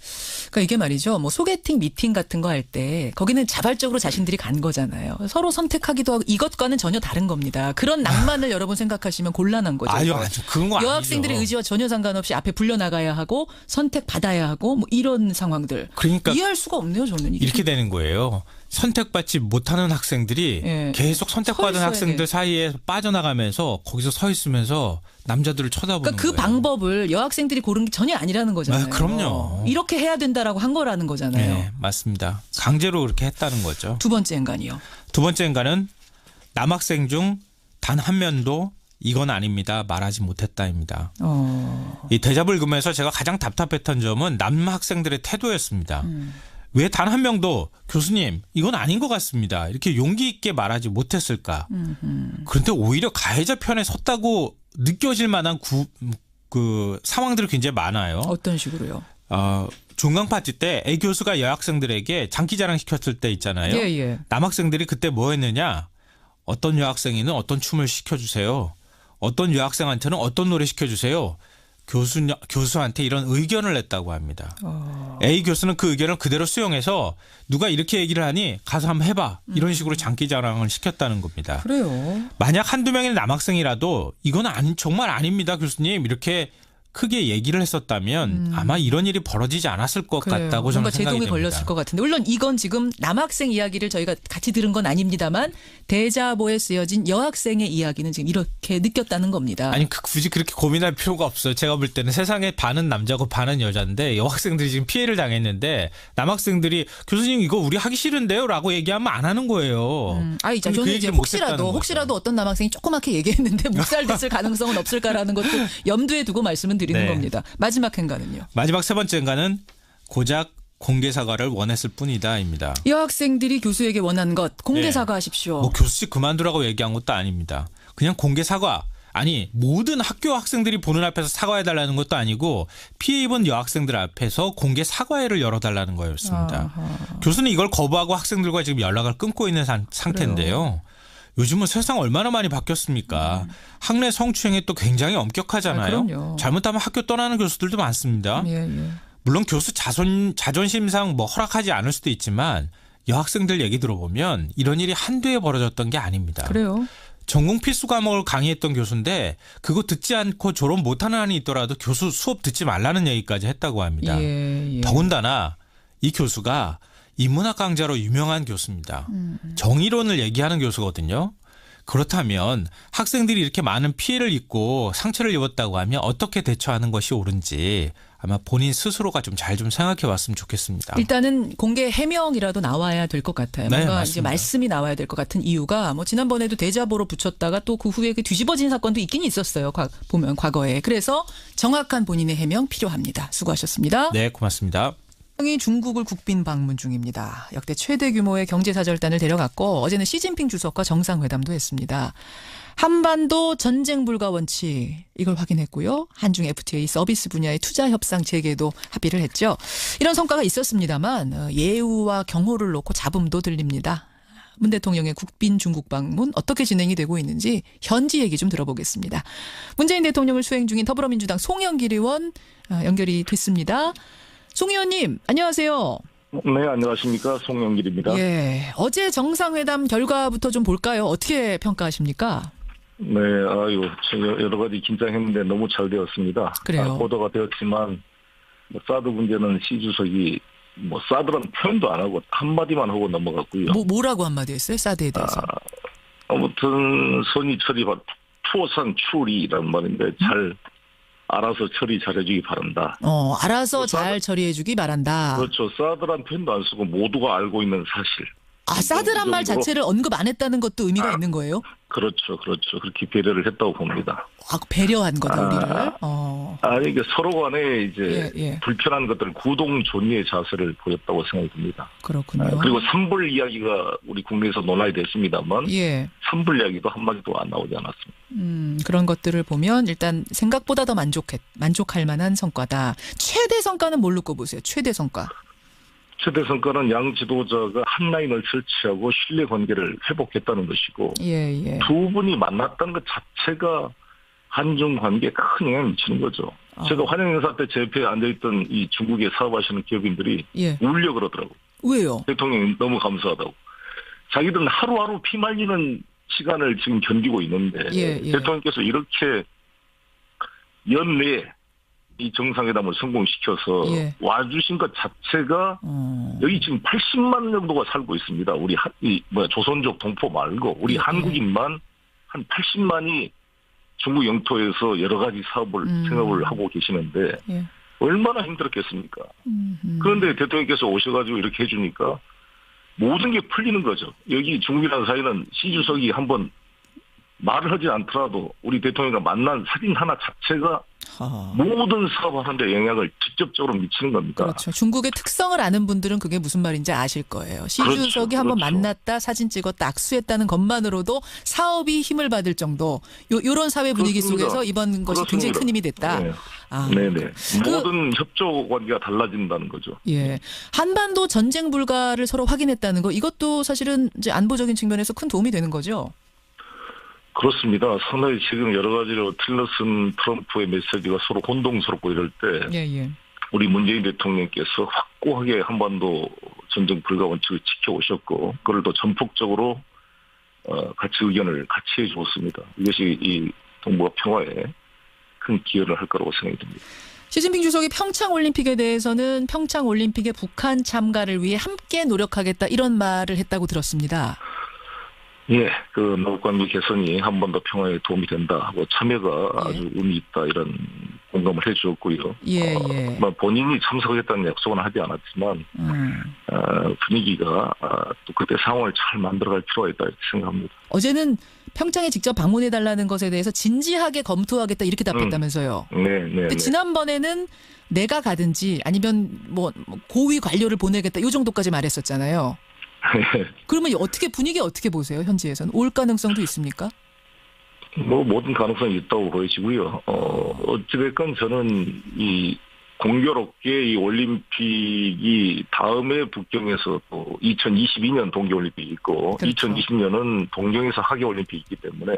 그러니까 이게 말이죠. 뭐 소개팅 미팅 같은 거 할 때 거기는 자발적으로 자신들이 간 거잖아요. 서로 선택하기도 하고 이것과는 전혀 다른 겁니다. 그런 낭만을 여러분 생각하시면 곤란한 거죠. 아유, 그런 거 아니죠. 여학생들의 의지와 전혀 상관없이 앞에 불려나가야 하고 선택받아야 하고 뭐 이런 상황들. 그러니까 이해할 수가 없네요. 저는 이게. 이렇게 되는 거예요. 선택받지 못하는 학생들이 예. 계속 선택받은 서 학생들 사이에 빠져나가면서 거기서 서 있으면서 남자들을 쳐다보는 그러니까 그 거예요. 방법을 여학생들이 고른 게 전혀 아니라는 거잖아요. 아, 그럼요. 이렇게 해야 된다라고 한 거라는 거잖아요. 네, 맞습니다. 강제로 그렇게 했다는 거죠. 두 번째 인간이요. 두 번째 인간은 남학생 중 단 한 명도 이건 아닙니다. 말하지 못했다입니다. 이 대잡을 그면서 제가 가장 답답했던 점은 남학생들의 태도였습니다. 왜 단 한 명도 교수님 이건 아닌 것 같습니다. 이렇게 용기 있게 말하지 못했을까. 그런데 오히려 가해자 편에 섰다고 느껴질 만한 그 상황들이 굉장히 많아요. 어떤 식으로요? 중간 파티 때 A 교수가 여학생들에게 장기자랑 시켰을 때 있잖아요. 예. 남학생들이 그때 뭐 했느냐. 어떤 여학생이는 어떤 춤을 시켜주세요. 어떤 여학생한테는 어떤 노래 시켜주세요. 교수한테 이런 의견을 냈다고 합니다. A 교수는 그 의견을 그대로 수용해서 누가 이렇게 얘기를 하니 가서 한번 해봐. 이런 식으로 장기자랑을 시켰다는 겁니다. 그래요. 만약 한두 명의 남학생이라도 이건 정말 아닙니다 교수님 이렇게 크게 얘기를 했었다면 아마 이런 일이 벌어지지 않았을 것 그래요. 같다고 저는 뭔가 생각이 제동이 됩니다. 걸렸을 것 같은데 물론 이건 지금 남학생 이야기를 저희가 같이 들은 건 아닙니다만 대자보에 쓰여진 여학생의 이야기는 지금 이렇게 느꼈다는 겁니다. 아니 굳이 그렇게 고민할 필요가 없어요. 제가 볼 때는 세상에 반은 남자고 반은 여자인데 여학생들이 지금 피해를 당했는데 남학생들이 교수님 이거 우리 하기 싫은데요 라고 얘기하면 안 하는 거예요. 저는 그 이제 얘기를 못했다는 혹시라도 어떤 남학생이 조그맣게 얘기했는데 묵살됐을 가능성은 없을까라는 것도 염두에 두고 말씀을 드리는 네. 겁니다. 마지막 행간은요. 마지막 세 번째 인간은 고작 공개 사과를 원했을 뿐이다입니다. 여학생들이 교수에게 원한 것 공개 네. 사과하십시오. 뭐 교수씨 그만두라고 얘기한 것도 아닙니다. 그냥 공개 사과. 아니 모든 학교 학생들이 보는 앞에서 사과해달라는 것도 아니고 피해 입은 여학생들 앞에서 공개 사과회를 열어달라는 거였습니다. 교수는 이걸 거부하고 학생들과 지금 연락을 끊고 있는 상태인데요. 요즘은 세상 얼마나 많이 바뀌었습니까? 학내 성추행이 또 굉장히 엄격하잖아요. 그럼요. 잘못하면 학교 떠나는 교수들도 많습니다. 예. 물론 교수 자존심상 뭐 허락하지 않을 수도 있지만 여학생들 얘기 들어보면 이런 일이 한두 해 벌어졌던 게 아닙니다. 그래요. 전공 필수 과목을 강의했던 교수인데 그거 듣지 않고 졸업 못하는 한이 있더라도 교수 수업 듣지 말라는 얘기까지 했다고 합니다. 예. 더군다나 이 교수가 인문학 강좌로 유명한 교수입니다. 정의론을 얘기하는 교수거든요. 그렇다면 학생들이 이렇게 많은 피해를 입고 상처를 입었다고 하면 어떻게 대처하는 것이 옳은지 아마 본인 스스로가 좀 잘 좀 생각해 왔으면 좋겠습니다. 일단은 공개 해명이라도 나와야 될 것 같아요. 네, 뭔가 맞습니다. 이제 말씀이 나와야 될 것 같은 이유가 뭐 지난번에도 대자보로 붙였다가 또 그 후에 그 뒤집어진 사건도 있긴 있었어요. 보면 과거에. 그래서 정확한 본인의 해명 필요합니다. 수고하셨습니다. 네, 고맙습니다. 이 중국을 국빈 방문 중입니다. 역대 최대 규모의 경제사절단을 데려갔고 어제는 시진핑 주석과 정상회담도 했습니다. 한반도 전쟁 불가 원칙 이걸 확인했고요. 한중 FTA 서비스 분야의 투자 협상 재개도 합의를 했죠. 이런 성과가 있었습니다만 예우와 경호를 놓고 잡음도 들립니다. 문 대통령의 국빈 중국 방문 어떻게 진행이 되고 있는지 현지 얘기 좀 들어보겠습니다. 문재인 대통령을 수행 중인 더불어민주당 송영길 의원 연결이 됐습니다. 송 의원님 안녕하세요. 네, 안녕하십니까. 송영길입니다. 예, 어제 정상회담 결과부터 좀 볼까요? 어떻게 평가하십니까? 네, 여러 가지 긴장했는데 너무 잘 되었습니다. 그래요. 보도가 되었지만 사드 문제는 시 주석이 사드라는 표현도 안 하고 한마디만 하고 넘어갔고요. 뭐라고 한마디 했어요? 사드에 대해서. 아무튼 선의 처리, 투어상 추리라는 말인데 잘 알아서 처리 잘해주기 바란다. 알아서 잘 처리해주기 바란다. 그렇죠. 사드란 표현도 안 쓰고 모두가 알고 있는 사실. 사드란 말 자체를 언급 안 했다는 것도 의미가 있는 거예요? 그렇죠. 그렇게 배려를 했다고 봅니다. 배려한 거다, 우리를? 이게 서로 간에 이제 예. 불편한 것들 구동존의의 자세를 보였다고 생각이 듭니다. 그렇군요. 그리고 산불 이야기가 우리 국내에서 논란이 됐습니다만 예. 산불 이야기도 한마디도 안 나오지 않았습니다. 그런 것들을 보면 일단 생각보다 더 만족할 만한 성과다. 최대 성과는 뭘로 꼽으세요? 최대 성과. 최대 성과는 양 지도자가 한 라인을 설치하고 신뢰 관계를 회복했다는 것이고 예. 두 분이 만났다는 것 자체가 한중 관계에 큰 영향을 미치는 거죠. 제가 환영 행사 때 제 옆에 앉아있던 이 중국에 사업하시는 기업인들이 울려 그러더라고요. 왜요? 대통령이 너무 감사하다고. 자기들은 하루하루 피말리는 시간을 지금 견디고 있는데 대통령께서 이렇게 연내에 이 정상회담을 성공시켜서 와주신 것 자체가 여기 지금 80만 정도가 살고 있습니다. 우리 조선족 동포 말고 우리 한국인만 한 80만이 중국 영토에서 여러 가지 생업을 하고 계시는데 얼마나 힘들었겠습니까? 그런데 대통령께서 오셔가지고 이렇게 해주니까 모든 게 풀리는 거죠. 여기 중국이라는 사이는 시 주석이 한번 말을 하지 않더라도 우리 대통령과 만난 사진 하나 자체가 모든 사업하는데 영향을 직접적으로 미치는 겁니다. 그렇죠. 중국의 특성을 아는 분들은 그게 무슨 말인지 아실 거예요. 시 주석이 한번 만났다, 사진 찍었다, 악수했다는 것만으로도 사업이 힘을 받을 정도. 이런 사회 분위기 속에서 이번 것이 굉장히 큰 힘이 됐다. 네네. 모든 협조 관계가 달라진다는 거죠. 예. 한반도 전쟁 불가를 서로 확인했다는 거, 이것도 사실은 이제 안보적인 측면에서 큰 도움이 되는 거죠. 그렇습니다. 상당히 지금 여러 가지로 틸러슨 트럼프의 메시지가 서로 혼동스럽고 이럴 때 우리 문재인 대통령께서 확고하게 한반도 전쟁 불가 원칙을 지켜오셨고 그걸 또 전폭적으로 같이 의견을 같이 해주었습니다. 이것이 이 동북아 평화에 큰 기여를 할 거라고 생각이 듭니다. 시진핑 주석이 평창올림픽에 대해서는 평창올림픽의 북한 참가를 위해 함께 노력하겠다 이런 말을 했다고 들었습니다. 그 남북관계 개선이 한반도 평화에 도움이 된다 하고 참여가 아주 의미 있다 이런 공감을 해주었고요. 본인이 참석하겠다는 약속은 하지 않았지만 분위기가 또 그때 상황을 잘 만들어갈 필요가 있다 이렇게 생각합니다. 어제는 평창에 직접 방문해달라는 것에 대해서 진지하게 검토하겠다 이렇게 답했다면서요. 근데 지난번에는 내가 가든지 아니면 고위 관료를 보내겠다 이 정도까지 말했었잖아요. 그러면 분위기 어떻게 보세요? 현지에서는 올 가능성도 있습니까? 모든 가능성이 있다고 보여지고요. 어찌됐건 저는 이 공교롭게 이 올림픽이 다음에 북경에서 또 2022년 동계올림픽이 있고 2020년은 동경에서 하계올림픽이 있기 때문에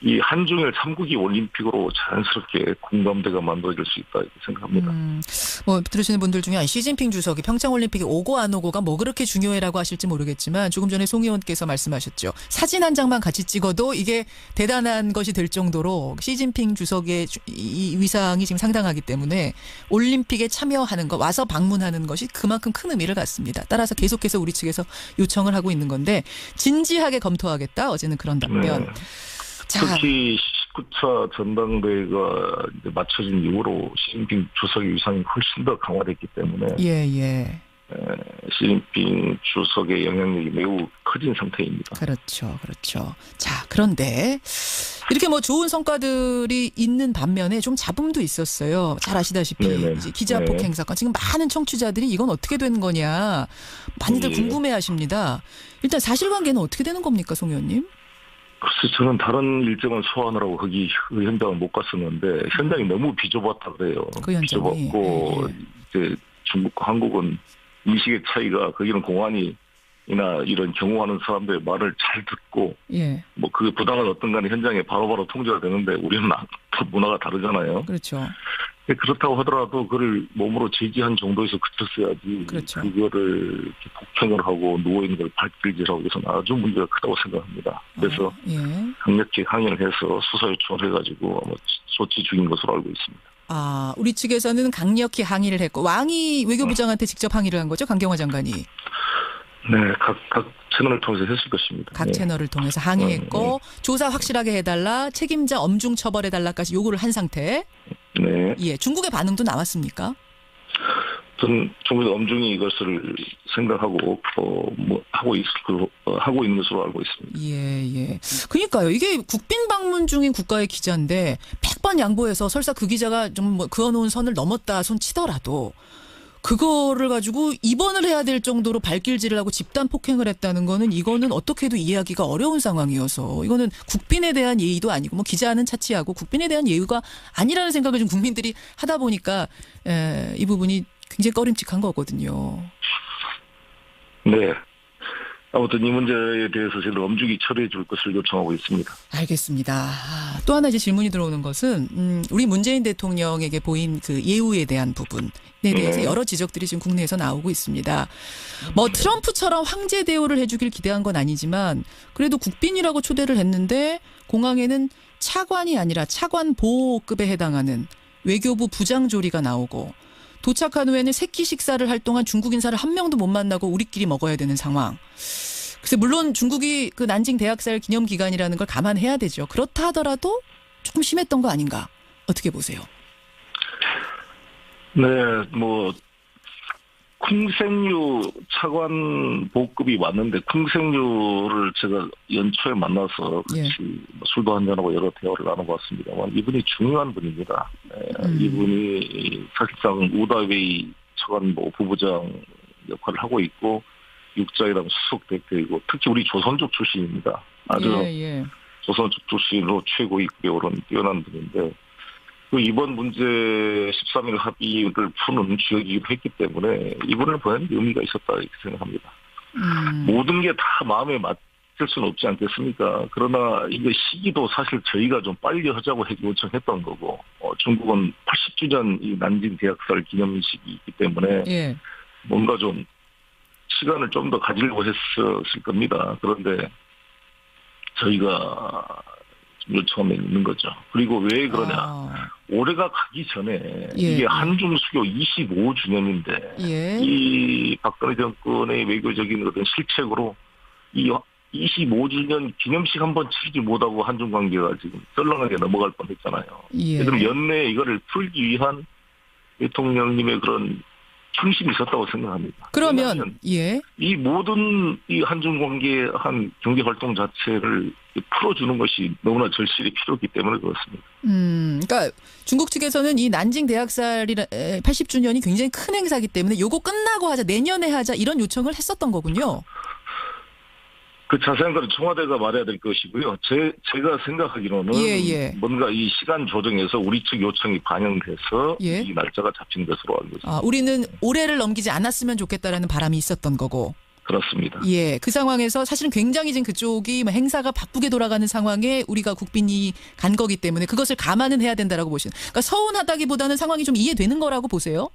이 한중일 3국이 올림픽으로 자연스럽게 공감대가 만들어질 수 있다 이렇게 생각합니다. 들으시는 분들 중에 시진핑 주석이 평창올림픽에 오고 안 오고가 그렇게 중요해라고 하실지 모르겠지만 조금 전에 송 의원께서 말씀하셨죠. 사진 한 장만 같이 찍어도 이게 대단한 것이 될 정도로 시진핑 주석의 이 위상이 지금 상당하기 때문에 올림픽에 참여하는 것, 와서 방문하는 것이 그만큼 큰 의미를 갖습니다. 따라서 계속해서 우리 측에서 요청을 하고 있는 건데 진지하게 검토하겠다. 어제는 그런 답변. 특히 19차 전당대회가 이제 맞춰진 이후로 시진핑 주석의 위상이 훨씬 더 강화됐기 때문에 시진핑 주석의 영향력이 매우 커진 상태입니다. 그렇죠. 자, 그런데 이렇게 좋은 성과들이 있는 반면에 좀 잡음도 있었어요. 잘 아시다시피 이제 기자폭행 사건. 지금 많은 청취자들이 이건 어떻게 된 거냐 많이들 궁금해하십니다. 일단 사실관계는 어떻게 되는 겁니까, 송 의원님? 글쎄, 저는 다른 일정을 소화하느라고 거기 그 현장을 못 갔었는데 현장이 너무 비좁았다 그래요. 비좁았고 이제 중국과 한국은 인식의 차이가 거기는 공안이나 이런 경호하는 사람들의 말을 잘 듣고 그 부당한 어떤 간에 현장에 바로바로 통제가 되는데 우리는 문화가 다르잖아요. 그렇죠. 그렇다고 하더라도 그걸 몸으로 제지한 정도에서 그쳤어야지. 그거를 이렇게 폭행을 하고 누워있는 걸 발길질하고 해서는 아주 문제가 크다고 생각합니다. 그래서 강력히 항의를 해서 수사 요청을 해가지고 아마 조치 중인 것으로 알고 있습니다. 우리 측에서는 강력히 항의를 했고 왕이 외교부장한테 직접 항의를 한 거죠? 강경화 장관이. 네, 각 채널을 통해서 했을 것입니다. 각 네. 채널을 통해서 항의했고 조사 확실하게 해달라, 책임자 엄중 처벌해달라까지 요구를 한 상태. 네. 예, 중국의 반응도 나왔습니까? 저는 중국이 엄중히 이것을 생각하고 하고 있는 것으로 알고 있습니다. 예. 그러니까요. 이게 국빈 방문 중인 국가의 기자인데 100번 양보해서 설사 그 기자가 좀 그어놓은 선을 넘었다 손 치더라도 그거를 가지고 입원을 해야 될 정도로 발길질을 하고 집단 폭행을 했다는 거는 이거는 어떻게 해도 이해하기가 어려운 상황이어서 이거는 국빈에 대한 예의도 아니고 뭐 기자는 차치하고 국빈에 대한 예의가 아니라는 생각을 좀 국민들이 하다 보니까 이 부분이 굉장히 꺼림칙한 거거든요. 네. 아무튼 이 문제에 대해서 저희는 엄중히 처리해 줄 것을 요청하고 있습니다. 알겠습니다. 또 하나 이제 질문이 들어오는 것은 우리 문재인 대통령에게 보인 그 예우에 대한 부분에 대해서 여러 지적들이 지금 국내에서 나오고 있습니다. 뭐 트럼프처럼 황제 대우를 해주길 기대한 건 아니지만 그래도 국빈이라고 초대를 했는데 공항에는 차관이 아니라 차관 보호급에 해당하는 외교부 부장조리가 나오고 도착한 후에는 새끼 식사를 할 동안 중국 인사를 한 명도 못 만나고 우리끼리 먹어야 되는 상황. 글쎄 물론 중국이 그 난징 대학살 기념 기간이라는 걸 감안해야 되죠. 그렇다 하더라도 조금 심했던 거 아닌가? 어떻게 보세요? 네, 쿵생유 차관 보급이 왔는데 쿵생유를 제가 연초에 만나서 같이 술도 한잔하고 여러 대화를 나눠봤습니다만 이분이 중요한 분입니다. 이분이 사실상 우다웨이 차관보 부부장 역할을 하고 있고 육자회담 수석 대표이고 특히 우리 조선족 출신입니다. 아주 조선족 출신으로 최고 입교로는 뛰어난 분인데 그 이번 문제 13일 합의를 푸는 주역이기도 했기 때문에 이번을 보내는 의미가 있었다 이렇게 생각합니다. 모든 게 다 마음에 맞을 수는 없지 않겠습니까? 그러나 이게 시기도 사실 저희가 좀 빨리 하자고 요청했던 거고 중국은 80주년 이 난징 대학살 기념식이 있기 때문에 뭔가 좀 시간을 좀 더 가지려고 했었을 겁니다. 그런데 저희가 요청하면 있는 거죠. 그리고 왜 그러냐. 올해가 가기 전에 이게 한중 수교 25주년인데 이 박근혜 정권의 외교적인 어떤 실책으로 이 25주년 기념식 한번 치르지 못하고 한중 관계가 지금 썰렁하게 넘어갈 뻔했잖아요. 그럼 연내에 이거를 풀기 위한 대통령님의 그런 충심이 있었다고 생각합니다. 그러면 이 모든 이 한중 관계 한 경제 활동 자체를 풀어주는 것이 너무나 절실히 필요하기 때문에 그렇습니다. 그러니까 중국 측에서는 이 난징 대학살이라 80주년이 굉장히 큰 행사이기 때문에 요거 끝나고 하자, 내년에 하자 이런 요청을 했었던 거군요. 그 자세한 건 청와대가 말해야 될 것이고요. 제가 생각하기로는 뭔가 이 시간 조정에서 우리 측 요청이 반영돼서 이 날짜가 잡힌 것으로 알고 있습니다. 우리는 올해를 넘기지 않았으면 좋겠다라는 바람이 있었던 거고. 그렇습니다. 그 상황에서 사실은 굉장히 지금 그쪽이 행사가 바쁘게 돌아가는 상황에 우리가 국빈이 간 거기 때문에 그것을 감안은 해야 된다라고 보시는. 그러니까 서운하다기보다는 상황이 좀 이해되는 거라고 보세요?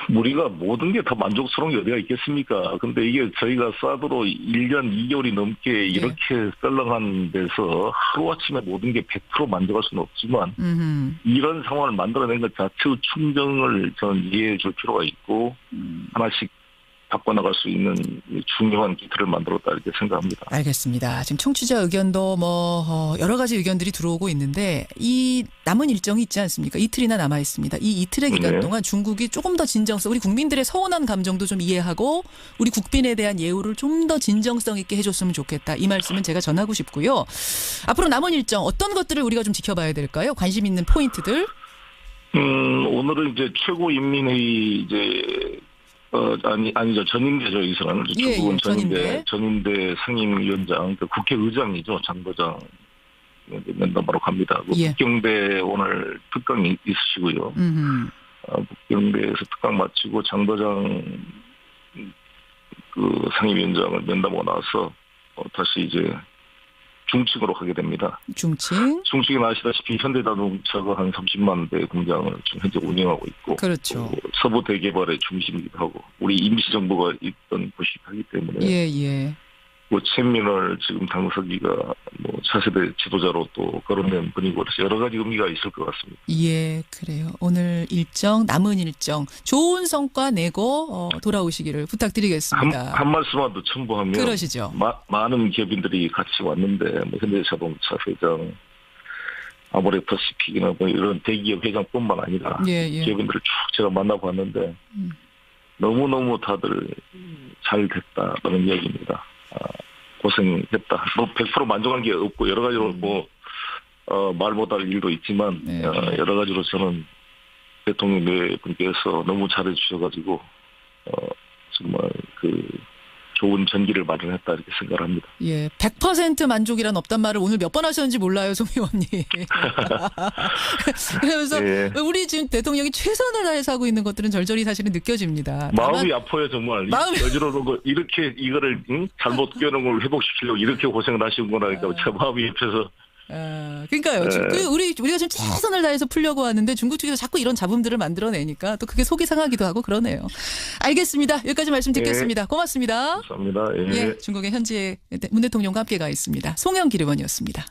우리가 모든 게 다 만족스러운 게 어디가 있겠습니까? 근데 이게 저희가 사드로 1년 2개월이 넘게 이렇게 썰렁한 데서 하루아침에 모든 게 100% 만족할 수는 없지만 이런 상황을 만들어낸 것 자체의 충정을 저는 이해해 줄 필요가 있고 하나씩 바꿔나갈 수 있는 중요한 기틀을 만들었다 이렇게 생각합니다. 알겠습니다. 지금 청취자 의견도 여러 가지 의견들이 들어오고 있는데 이 남은 일정이 있지 않습니까? 이틀이나 남아 있습니다. 이 이틀의 기간 동안 중국이 조금 더 진정성, 우리 국민들의 서운한 감정도 좀 이해하고 우리 국빈에 대한 예우를 좀 더 진정성 있게 해줬으면 좋겠다. 이 말씀은 제가 전하고 싶고요. 앞으로 남은 일정 어떤 것들을 우리가 좀 지켜봐야 될까요? 관심 있는 포인트들. 오늘은 이제 최고인민회의 아니죠. 전인대죠, 여기서는. 중국은 전인대 상임위원장, 국회의장이죠. 장도장 면담하러 갑니다. 북경대 오늘 특강이 있으시고요. 북경대에서 특강 마치고 장도장 그 상임위원장을 면담하고 나서 다시 이제 중층으로 가게 됩니다. 중층은 아시다시피 현대자동차가 한 30만 대 공장을 지금 현재 운영하고 있고, 그렇죠. 서부 대개발의 중심이기도 하고, 우리 임시정부가 있던 곳이기 때문에 뭐 친민을 지금 당서기가 뭐 차세대 지도자로 또 거론된 분이고 그래서 여러 가지 의미가 있을 것 같습니다. 예, 그래요. 오늘 일정, 남은 일정 좋은 성과 내고 돌아오시기를 부탁드리겠습니다. 한 말씀만 더 첨부하면 그러시죠. 많은 기업인들이 같이 왔는데 뭐 현대자동차 회장, 아모레퍼시픽이나 뭐 이런 대기업 회장뿐만 아니라 예. 기업인들을 쭉 제가 만나봤는데 너무너무 다들 잘 됐다라는 이야기입니다. 고생했다. 뭐 100% 만족한 게 없고 여러 가지로 뭐 말 못할 일도 있지만 네. 여러 가지로 저는 대통령 네 분께서 너무 잘해 주셔가지고 정말 그 좋은 전기를 마련했다 이렇게 생각을 합니다. 예, 100% 만족이란 없단 말을 오늘 몇 번 하셨는지 몰라요, 송 의원님. 그러면서 예. 우리 지금 대통령이 최선을 다해서 하고 있는 것들은 절절히 사실은 느껴집니다. 마음이 아파요 정말. 여지로 이렇게 이거를 잘못 끼워놓은 걸 회복시키려고 이렇게 고생을 하신 거라니까 제 마음이 아파서. 그러니까요. 우리가 지금 최선을 다해서 풀려고 하는데 중국 측에서 자꾸 이런 잡음들을 만들어내니까 또 그게 속이 상하기도 하고 그러네요. 알겠습니다. 여기까지 말씀 듣겠습니다. 고맙습니다. 감사합니다. 예, 중국의 현지의 문 대통령과 함께 가 있습니다. 송영길 의원이었습니다.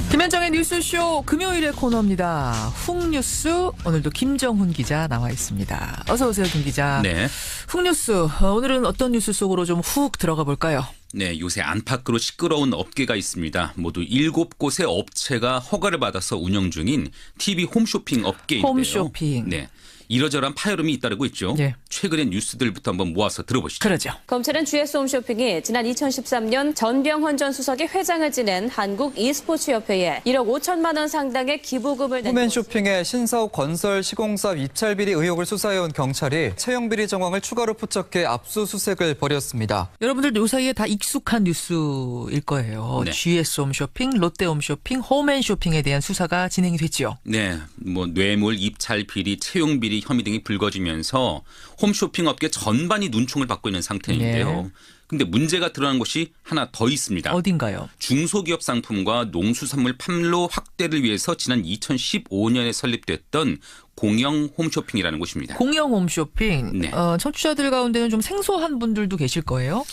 김현정의 뉴스쇼 금요일의 코너입니다. 훅뉴스 오늘도 김정훈 기자 나와 있습니다. 어서 오세요, 김 기자. 네. 훅뉴스 오늘은 어떤 뉴스 속으로 좀 훅 들어가 볼까요? 네, 요새 안팎으로 시끄러운 업계가 있습니다. 모두 7곳의 업체가 허가를 받아서 운영 중인 TV 홈쇼핑 업계인데요. 홈쇼핑. 네. 이러저러한 파열음이 잇따르고 있죠. 예. 최근의 뉴스들부터 한번 모아서 들어보시죠. 그러죠. 검찰은 GS 홈쇼핑이 지난 2013년 전병헌 전 수석이 회장을 지낸 한국 e스포츠협회에 1억 5천만 원 상당의 기부금을 낸 홈앤쇼핑의 신사옥 건설 시공사업 입찰비리 의혹을 수사해온 경찰이 채용비리 정황을 추가로 포착해 압수수색을 벌였습니다. 여러분들 요 사이에 다 익숙한 뉴스일 거예요. 네. GS 홈쇼핑, 롯데 홈쇼핑, 홈앤쇼핑에 대한 수사가 진행이 됐죠. 네, 뭐 뇌물, 입찰 비리, 채용 비리 혐의 등이 불거지면서 홈쇼핑 업계 전반이 눈총을 받고 있는 상태인데요. 네. 근데 문제가 드러난 곳이 하나 더 있습니다. 어딘가요? 중소기업 상품과 농수산물 판로 확대를 위해서 지난 2015년에 설립됐던 공영 홈쇼핑이라는 곳입니다. 공영 홈쇼핑. 네. 청취자들 가운데는 좀 생소한 분들도 계실 거예요.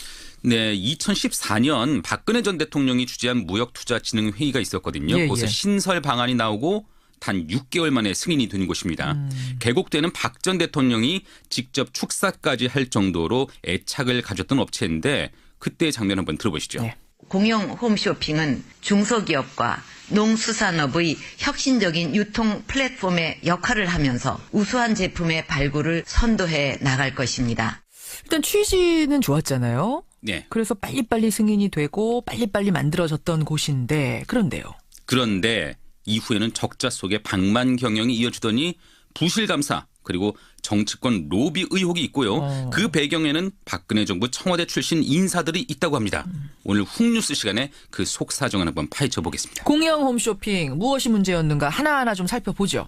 네, 2014년 박근혜 전 대통령이 주재한 무역투자진흥회의가 있었거든요. 예, 거기서 예. 신설 방안이 나오고 단 6개월 만에 승인이 된 곳입니다. 개국되는 박 전 대통령이 직접 축사까지 할 정도로 애착을 가졌던 업체인데 그때의 장면 한번 들어보시죠. 네. 공영 홈쇼핑은 중소기업과 농수산업의 혁신적인 유통 플랫폼의 역할을 하면서 우수한 제품의 발굴을 선도해 나갈 것입니다. 일단 취지는 좋았잖아요. 네. 그래서 빨리빨리 승인이 되고 빨리빨리 만들어졌던 곳인데 그런데 이후에는 적자 속에 방만 경영이 이어지더니 부실 감사 그리고 정치권 로비 의혹이 있고요. 그 배경에는 박근혜 정부 청와대 출신 인사들이 있다고 합니다. 오늘 훅뉴스 시간에 그 속사정을 한번 파헤쳐 보겠습니다. 공영 홈쇼핑 무엇이 문제였는가 하나하나 좀 살펴보죠.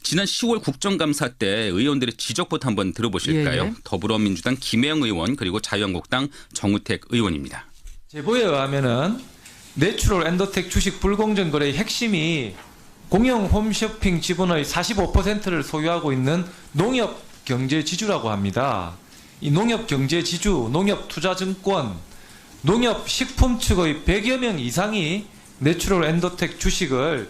지난 10월 국정감사 때 의원들의 지적부터 한번 들어보실까요? 예. 더불어민주당 김혜영 의원 그리고 자유한국당 정우택 의원입니다. 제보에 의하면은 내추럴 엔더텍 주식 불공정 거래의 핵심이 공영 홈쇼핑 지분의 45%를 소유하고 있는 농협경제지주라고 합니다. 이 농협경제지주, 농협투자증권, 농협식품 측의 100여 명 이상이 내추럴 엔더텍 주식을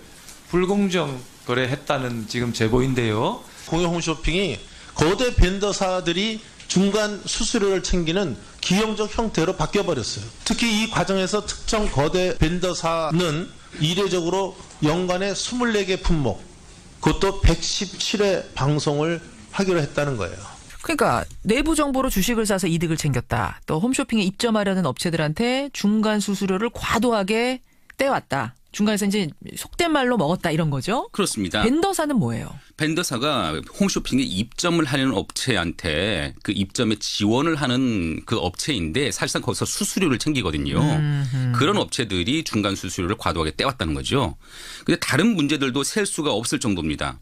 불공정 거래했다는 지금 제보인데요. 공영 홈쇼핑이 거대 벤더사들이 중간 수수료를 챙기는 기형적 형태로 바뀌어버렸어요. 특히 이 과정에서 특정 거대 벤더사는 이례적으로 연간에 24개 품목, 그것도 117회 방송을 하기로 했다는 거예요. 그러니까 내부 정보로 주식을 사서 이득을 챙겼다. 또 홈쇼핑에 입점하려는 업체들한테 중간 수수료를 과도하게 떼왔다. 중간에서 이제 속된 말로 먹었다 이런 거죠? 그렇습니다. 벤더사는 뭐예요? 벤더사가 홈쇼핑에 입점을 하는 업체한테 그 입점에 지원을 하는 그 업체인데 사실상 거기서 수수료를 챙기거든요. 그런 업체들이 중간 수수료를 과도하게 떼왔다는 거죠. 근데 다른 문제들도 셀 수가 없을 정도입니다.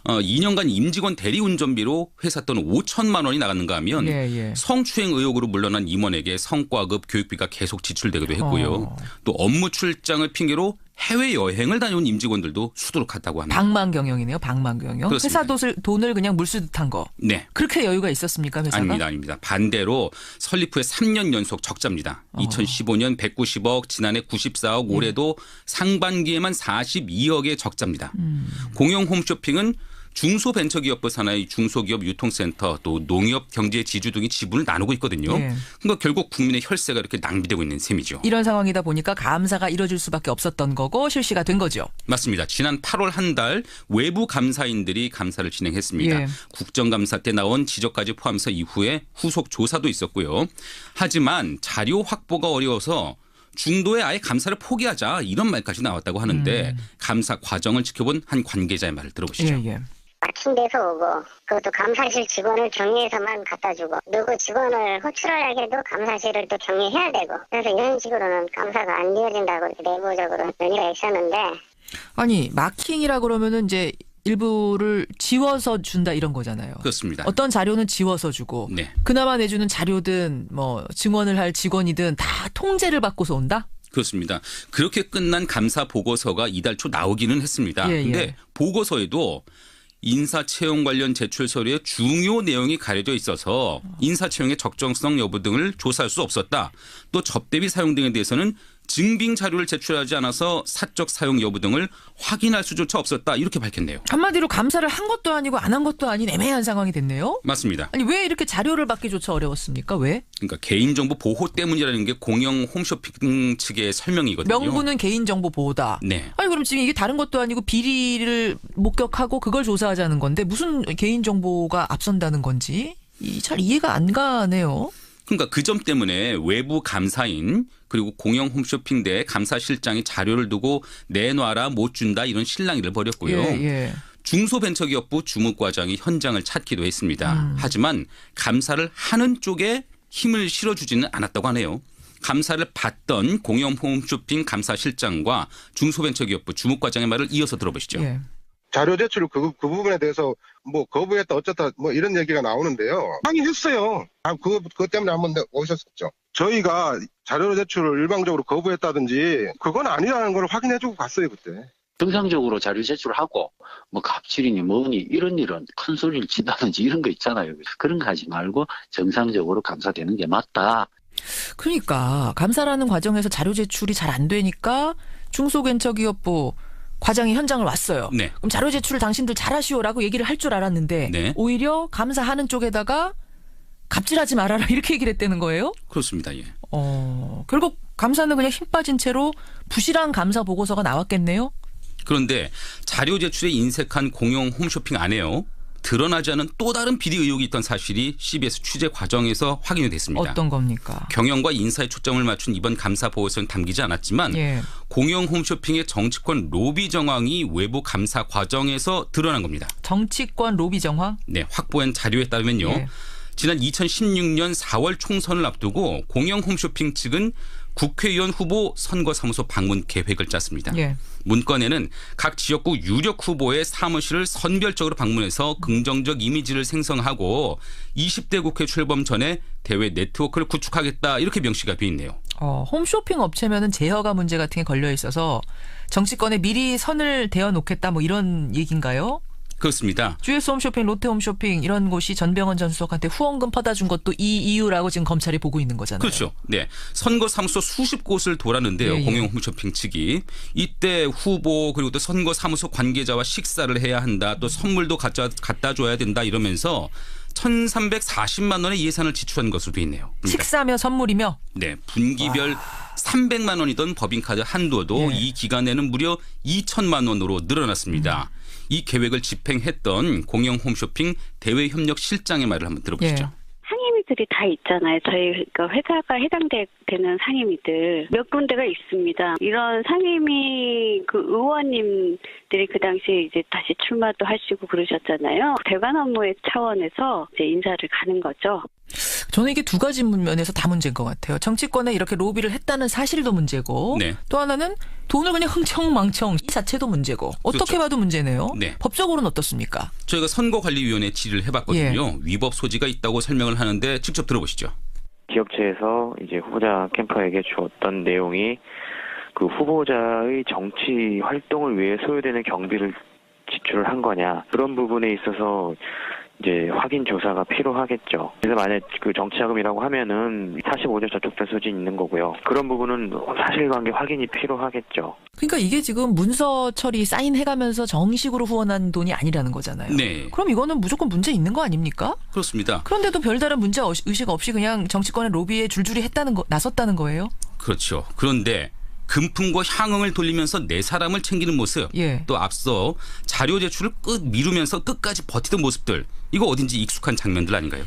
2년간 임직원 대리운전비로 회사 돈 5천만 원이 나갔는가 하면 성추행 의혹으로 물러난 임원에게 성과급 교육비가 계속 지출되기도 했고요. 또 업무 출장을 핑계로 해외 여행을 다녀온 임직원들도 수두룩하다고 합니다. 방만경영이네요. 방만경영. 그렇습니다. 회사 돈을 그냥 물쓰듯한 거. 네. 그렇게 여유가 있었습니까? 회사가? 아닙니다. 반대로 설립 후에 3년 연속 적자입니다. 2015년 190억, 지난해 94억, 올해도 상반기에만 42억의 적자입니다. 공영 홈쇼핑은 중소벤처기업부 산하의 중소기업 유통센터 또 농협 경제지주 등이 지분을 나누고 있거든요. 그러니까 결국 국민의 혈세가 이렇게 낭비되고 있는 셈이죠. 이런 상황이다 보니까 감사가 이뤄질 수밖에 없었던 거고 실시가 된 거죠. 맞습니다. 지난 8월 한 달 외부 감사인들이 감사를 진행했습니다. 국정감사 때 나온 지적까지 포함해서 이후에 후속 조사도 있었고요. 하지만 자료 확보가 어려워서 중도에 아예 감사를 포기하자 이런 말까지 나왔다고 하는데 감사 과정을 지켜본 한 관계자의 말을 들어보시죠. 막힌 데서 오고 그것도 감사실 직원을 격리해서만 갖다 주고 누구 직원을 호출하려고 해도 감사실을 또 격리해야 되고 그래서 이런 식으로는 감사가 안 이어진다고 내부적으로 논의가 있었는데 아니 마킹이라 그러면은 이제 일부를 지워서 준다 이런 거잖아요. 그렇습니다. 어떤 자료는 지워서 주고 그나마 내주는 자료든 뭐 증언을 할 직원이든 다 통제를 받고서 온다? 그렇습니다. 그렇게 끝난 감사 보고서가 이달 초 나오기는 했습니다. 그런데 보고서에도 인사 채용 관련 제출 서류에 중요 내용이 가려져 있어서 인사 채용의 적정성 여부 등을 조사할 수 없었다. 또 접대비 사용 등에 대해서는 증빙 자료를 제출하지 않아서 사적 사용 여부 등을 확인할 수조차 없었다. 이렇게 밝혔네요. 한마디로 감사를 한 것도 아니고 안 한 것도 아닌 애매한 상황이 됐네요. 맞습니다. 아니 왜 이렇게 자료를 받기조차 어려웠습니까? 왜? 그러니까 개인정보 보호 때문이라는 게 공영 홈쇼핑 측의 설명이거든요. 명분은 개인정보 보호다. 네. 아니 그럼 지금 이게 다른 것도 아니고 비리를 목격하고 그걸 조사하자는 건데 무슨 개인정보가 앞선다는 건지 잘 이해가 안 가네요. 그러니까 그 점 때문에 외부 감사인 그리고 공영 홈쇼핑 대 감사실장이 자료를 두고 내놔라 못 준다 이런 실랑이를 벌였고요. 중소벤처기업부 주무과장이 현장을 찾기도 했습니다. 하지만 감사를 하는 쪽에 힘을 실어주지는 않았다고 하네요. 감사를 받던 공영 홈쇼핑 감사실장과 중소벤처기업부 주무과장의 말을 이어서 들어보시죠. 자료 제출 그 부분에 대해서 뭐 거부했다 어쩌다 뭐 이런 얘기가 나오는데요. 항의했어요. 그것 때문에 한번 오셨었죠. 저희가 자료 제출을 일방적으로 거부했다든지 그건 아니라는 걸 확인해주고 갔어요 그때. 정상적으로 자료 제출을 하고 뭐 갑질이니 뭐니 이런 일은 큰 소리를 친다든지 이런 거 있잖아요. 그런 거 하지 말고 정상적으로 감사되는 게 맞다. 그러니까 감사라는 과정에서 자료 제출이 잘 안 되니까 중소벤처기업부 과장이 현장을 왔어요. 그럼 자료 제출을 당신들 잘하시오라고 얘기를 할 줄 알았는데 오히려 감사하는 쪽에다가 갑질하지 말아라 이렇게 얘기를 했다는 거예요? 그렇습니다. 예. 결국 감사는 그냥 힘 빠진 채로 부실한 감사 보고서가 나왔겠네요? 그런데 자료 제출에 인색한 공영 홈쇼핑 안에요. 드러나지 않은 또 다른 비리 의혹이 있던 사실이 CBS 취재 과정에서 확인이 됐습니다. 어떤 겁니까? 경영과 인사에 초점을 맞춘 이번 감사 보고서는 담기지 않았지만 공영 홈쇼핑의 정치권 로비 정황이 외부 감사 과정에서 드러난 겁니다. 정치권 로비 정황? 네, 확보한 자료에 따르면요. 지난 2016년 4월 총선을 앞두고 공영 홈쇼핑 측은 국회의원 후보 선거사무소 방문 계획을 짰습니다. 문건에는 각 지역구 유력 후보의 사무실을 선별적으로 방문해서 긍정적 이미지를 생성하고 20대 국회 출범 전에 대외 네트워크를 구축하겠다 이렇게 명시가 돼 있네요. 홈쇼핑 업체면은 제허가 문제 같은 게 걸려 있어서 정치권에 미리 선을 대어 놓겠다 뭐 이런 얘기인가요? 그렇습니다. GS 홈쇼핑, 롯데 홈쇼핑 이런 곳이 전병헌 전 수석한테 후원금 퍼다 준 것도 이 이유라고 지금 검찰이 보고 있는 거잖아요. 그렇죠. 네, 선거사무소 수십 곳을 돌았는데요. 공영 홈쇼핑 측이 이때 후보 그리고 또 선거사무소 관계자와 식사를 해야 한다. 또 선물도 갖다 줘야 된다 이러면서 1,340만 원의 예산을 지출한 것으로 돼 있네요. 그러니까 식사며 선물이며? 네. 분기별 300만 원이던 법인카드 한도도 이 기간에는 무려 2천만 원으로 늘어났습니다. 이 계획을 집행했던 공영 홈쇼핑 대외협력실장의 말을 한번 들어보시죠. 상임위들이 다 있잖아요. 저희 회사가 해당되는 상임위들 몇 군데가 있습니다. 이런 상임위 의원님들이 그 당시에 이제 다시 출마도 하시고 그러셨잖아요. 대관 업무의 차원에서 이제 인사를 가는 거죠. 저는 이게 두 가지 면에서 다 문제인 것 같아요. 정치권에 이렇게 로비를 했다는 사실도 문제고 또 하나는 돈을 그냥 흥청망청 이 자체도 문제고 어떻게 봐도 문제네요. 법적으로는 어떻습니까? 저희가 선거관리위원회 질의를 해봤거든요. 위법 소지가 있다고 설명을 하는데 직접 들어보시죠. 기업체에서 이제 후보자 캠퍼에게 주었던 내용이 그 후보자의 정치 활동을 위해 소요되는 경비를 지출을 한 거냐 그런 부분에 있어서 이제 확인 조사가 필요하겠죠. 그래서 만약 그 정치자금이라고 하면은 45조 저촉된 소진이 있는 거고요. 그런 부분은 사실관계 확인이 필요하겠죠. 그러니까 이게 지금 문서 처리 사인해가면서 정식으로 후원한 돈이 아니라는 거잖아요. 네. 그럼 이거는 무조건 문제 있는 거 아닙니까? 그렇습니다. 그런데도 별다른 문제 의식 없이 그냥 정치권의 로비에 줄줄이 나섰다는 거예요? 그렇죠. 그런데 금품과 향응을 돌리면서 네 사람을 챙기는 모습, 또 앞서 자료 제출을 미루면서 끝까지 버티던 모습들, 이거 어딘지 익숙한 장면들 아닌가요?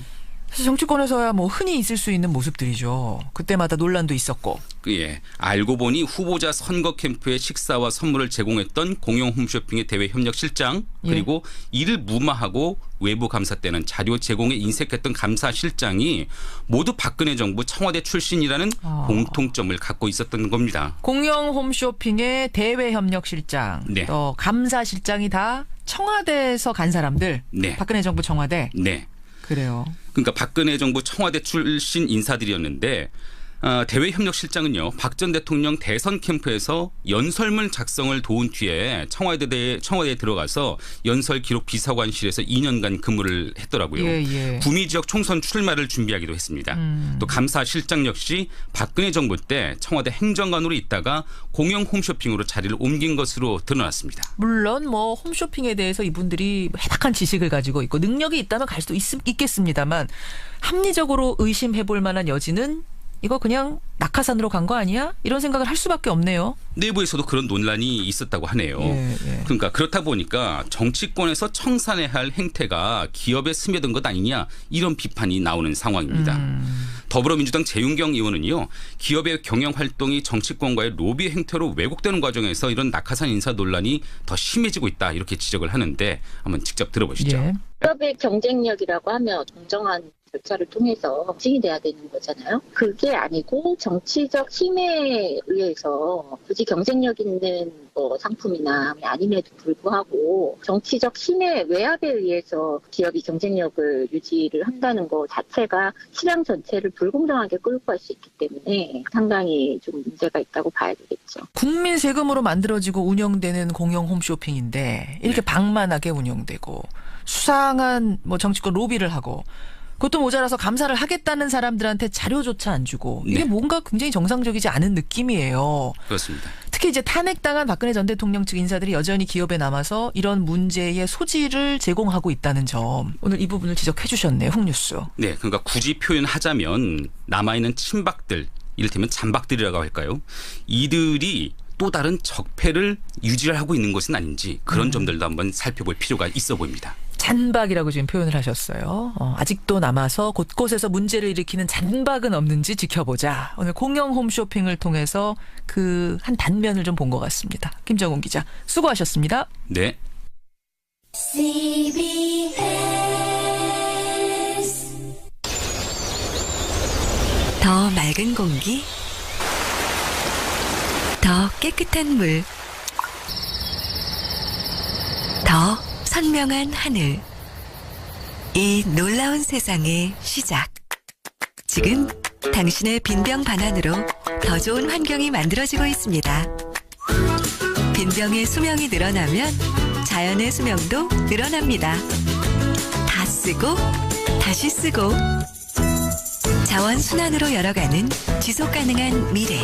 사실 정치권에서야 뭐 흔히 있을 수 있는 모습들이죠. 그때마다 논란도 있었고. 예, 알고 보니 후보자 선거 캠프에 식사와 선물을 제공했던 공영 홈쇼핑의 대외 협력 실장, 그리고 이를 무마하고 외부 감사 때는 자료 제공에 인색했던 감사실장이 모두 박근혜 정부 청와대 출신이라는 공통점을 갖고 있었던 겁니다. 공영 홈쇼핑의 대외 협력 실장, 또 감사실장이 다 청와대에서 간 사람들. 박근혜 정부 청와대. 네. 그래요. 그러니까 박근혜 정부 청와대 출신 인사들이었는데 대외협력실장은요, 박 전 대통령 대선 캠프에서 연설문 작성을 도운 뒤에 청와대에 들어가서 연설 기록 비서관실에서 2년간 근무를 했더라고요. 구미 지역 총선 출마를 준비하기도 했습니다. 또 감사실장 역시 박근혜 정부 때 청와대 행정관으로 있다가 공영 홈쇼핑으로 자리를 옮긴 것으로 드러났습니다. 물론 뭐 홈쇼핑에 대해서 이분들이 해박한 지식을 가지고 있고 능력이 있다면 갈 수도 있겠습니다만 합리적으로 의심해볼 만한 여지는 이거 그냥 낙하산으로 간 거 아니야? 이런 생각을 할 수밖에 없네요. 내부에서도 그런 논란이 있었다고 하네요. 그러니까 그렇다 보니까 정치권에서 청산해야 할 행태가 기업에 스며든 것 아니냐 이런 비판이 나오는 상황입니다. 더불어민주당 재윤경 의원은요. 기업의 경영 활동이 정치권과의 로비 행태로 왜곡되는 과정에서 이런 낙하산 인사 논란이 더 심해지고 있다 이렇게 지적을 하는데 한번 직접 들어보시죠. 기업의 경쟁력이라고 하면 공정한 절차를 통해서 증이 돼야 되는 거잖아요. 그게 아니고 정치적 힘에 의해서 굳이 경쟁력 있는 뭐 상품이나 아님에도 불구하고 정치적 힘의 외압에 의해서 기업이 경쟁력을 유지를 한다는 것 자체가 시장 전체를 불공정하게 끌고 갈 수 있기 때문에 상당히 좀 문제가 있다고 봐야 되겠죠. 국민 세금으로 만들어지고 운영되는 공영 홈쇼핑인데 이렇게 방만하게 운영되고 수상한 뭐 정치권 로비를 하고 그것도 모자라서 감사를 하겠다는 사람들한테 자료조차 안 주고 이게 뭔가 굉장히 정상적이지 않은 느낌이에요. 그렇습니다. 특히 이제 탄핵당한 박근혜 전 대통령 측 인사들이 여전히 기업에 남아서 이런 문제의 소지를 제공하고 있다는 점. 오늘 이 부분을 지적해 주셨네요. 홍뉴스. 네. 그러니까 굳이 표현하자면 남아있는 친박들, 이를테면 잔박들이라고 할까요? 이들이 또 다른 적폐를 유지하고 있는 것은 아닌지 그런 점들도 한번 살펴볼 필요가 있어 보입니다. 잔박이라고 지금 표현을 하셨어요. 아직도 남아서 곳곳에서 문제를 일으키는 잔박은 없는지 지켜보자. 오늘 공영 홈쇼핑을 통해서 그 한 단면을 좀 본 것 같습니다. 김정훈 기자 수고하셨습니다. 네. 더 맑은 공기, 더 깨끗한 물, 더 선명한 하늘. 이 놀라운 세상의 시작. 지금 당신의 빈병 반환으로 더 좋은 환경이 만들어지고 있습니다. 빈병의 수명이 늘어나면 자연의 수명도 늘어납니다. 다 쓰고 다시 쓰고 자원 순환으로 열어가는 지속 가능한 미래.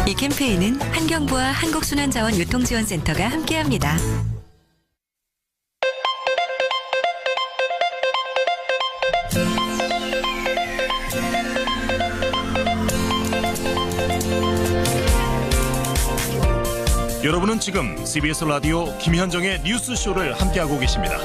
이 캠페인은 환경부와 한국순환자원유통지원센터가 함께합니다. 여러분은 지금 CBS 라디오 김현정의 뉴스쇼를 함께하고 계십니다.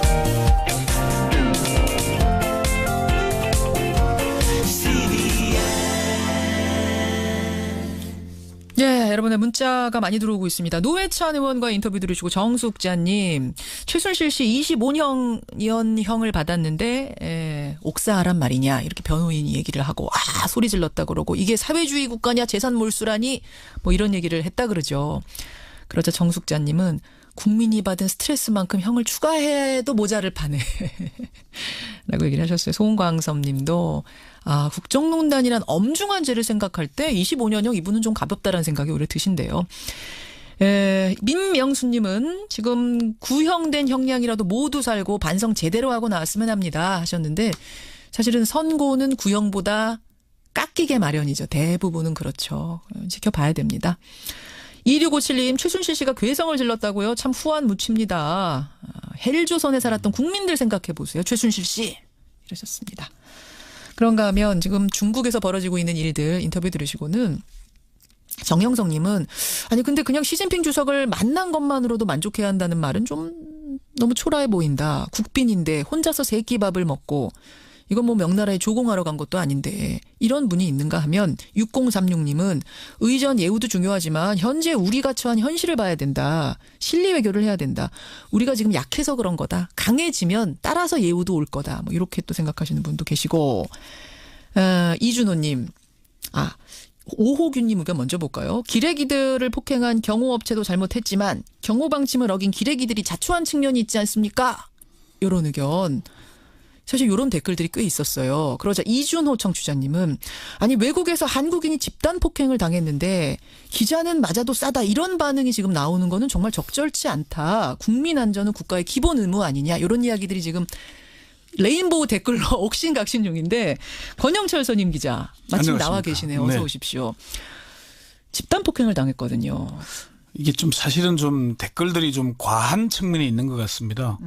예, 여러분의 문자가 많이 들어오고 있습니다. 노회찬 의원과 인터뷰 들으시고 정숙자님, 최순실 씨 25년형을 받았는데 옥사하란 말이냐 이렇게 변호인이 얘기를 하고 소리 질렀다 그러고 이게 사회주의 국가냐 재산 몰수라니 뭐 이런 얘기를 했다 그러죠. 그러자 정숙자님은 국민이 받은 스트레스만큼 형을 추가해도 모자를 파네. 라고 얘기를 하셨어요. 송광섭 님도 국정농단이란 엄중한 죄를 생각할 때 25년형 이분은 좀 가볍다라는 생각이 오히려 드신대요. 민명수님은 지금 구형된 형량이라도 모두 살고 반성 제대로 하고 나왔으면 합니다 하셨는데 사실은 선고는 구형보다 깎이게 마련이죠. 대부분은 그렇죠. 지켜봐야 됩니다. 2657님 최순실 씨가 괴성을 질렀다고요? 참 후한 무칩니다. 헬조선에 살았던 국민들 생각해 보세요. 최순실 씨 이러셨습니다. 그런가 하면 지금 중국에서 벌어지고 있는 일들 인터뷰 들으시고는 정영성님은 아니 근데 그냥 시진핑 주석을 만난 것만으로도 만족해야 한다는 말은 좀 너무 초라해 보인다. 국빈인데 혼자서 세끼밥을 먹고 이건 뭐 명나라에 조공하러 간 것도 아닌데 이런 분이 있는가 하면 6036님은 의전 예우도 중요하지만 현재 우리가 처한 현실을 봐야 된다. 실리 외교를 해야 된다. 우리가 지금 약해서 그런 거다. 강해지면 따라서 예우도 올 거다. 뭐 이렇게 또 생각하시는 분도 계시고 이준호님 5호균님 의견 먼저 볼까요? 기레기들을 폭행한 경호업체도 잘못했지만 경호방침을 어긴 기레기들이 자초한 측면이 있지 않습니까? 이런 의견. 사실 이런 댓글들이 꽤 있었어요. 그러자 이준호 청취자님은 아니 외국에서 한국인이 집단 폭행을 당했는데 기자는 맞아도 싸다 이런 반응이 지금 나오는 거는 정말 적절치 않다. 국민 안전은 국가의 기본 의무 아니냐 이런 이야기들이 지금 레인보우 댓글로 옥신각신 중인데 권영철 선임 기자 마침 안녕하십니까. 나와 계시네요. 어서 네. 오십시오. 집단 폭행을 당했거든요. 이게 좀 사실은 좀 댓글들이 좀 과한 측면이 있는 것 같습니다.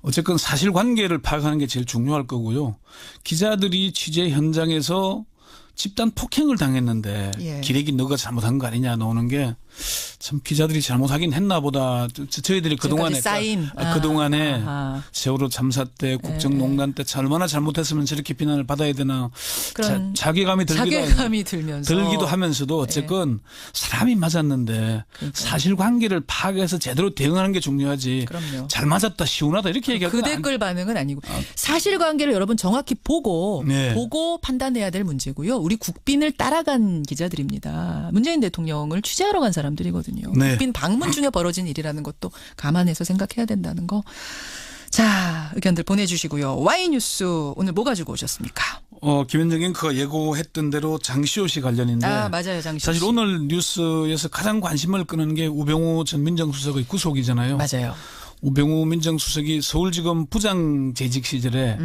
어쨌건 사실관계를 파악하는 게 제일 중요할 거고요. 기자들이 취재 현장에서 집단 폭행을 당했는데 예. 기레기 너가 잘못한 거 아니냐 나오는 게 참 기자들이 잘못하긴 했나 보다. 저희들이 그동안에 그동안에 세월호 참사 때 국정농단 때 얼마나 잘못했으면 저렇게 비난을 받아야 되나 그런 자괴감이 들기도 하면서도 어쨌건 사람이 맞았는데 사실관계를 파악해서 제대로 대응하는 게 중요하지. 그럼요. 잘 맞았다 시원하다 이렇게 얘기하면 그 댓글 반응은 아니고 사실관계를 여러분 정확히 보고 판단해야 될 문제고요. 우리 국빈을 따라간 기자들입니다. 문재인 대통령을 취재하러 간 사람들이거든요. 네. 국빈 방문 중에 벌어진 일이라는 것도 감안해서 생각해야 된다는 거. 자, 의견들 보내주시고요. Y뉴스 오늘 뭐 가지고 오셨습니까? 김현정 앵커가 예고했던 대로 장시호 씨 관련인데 맞아요. 장시호 씨. 사실 오늘 뉴스에서 가장 관심을 끄는 게 우병우 전 민정수석의 구속이잖아요. 맞아요. 우병우 민정수석이 서울지검 부장 재직 시절에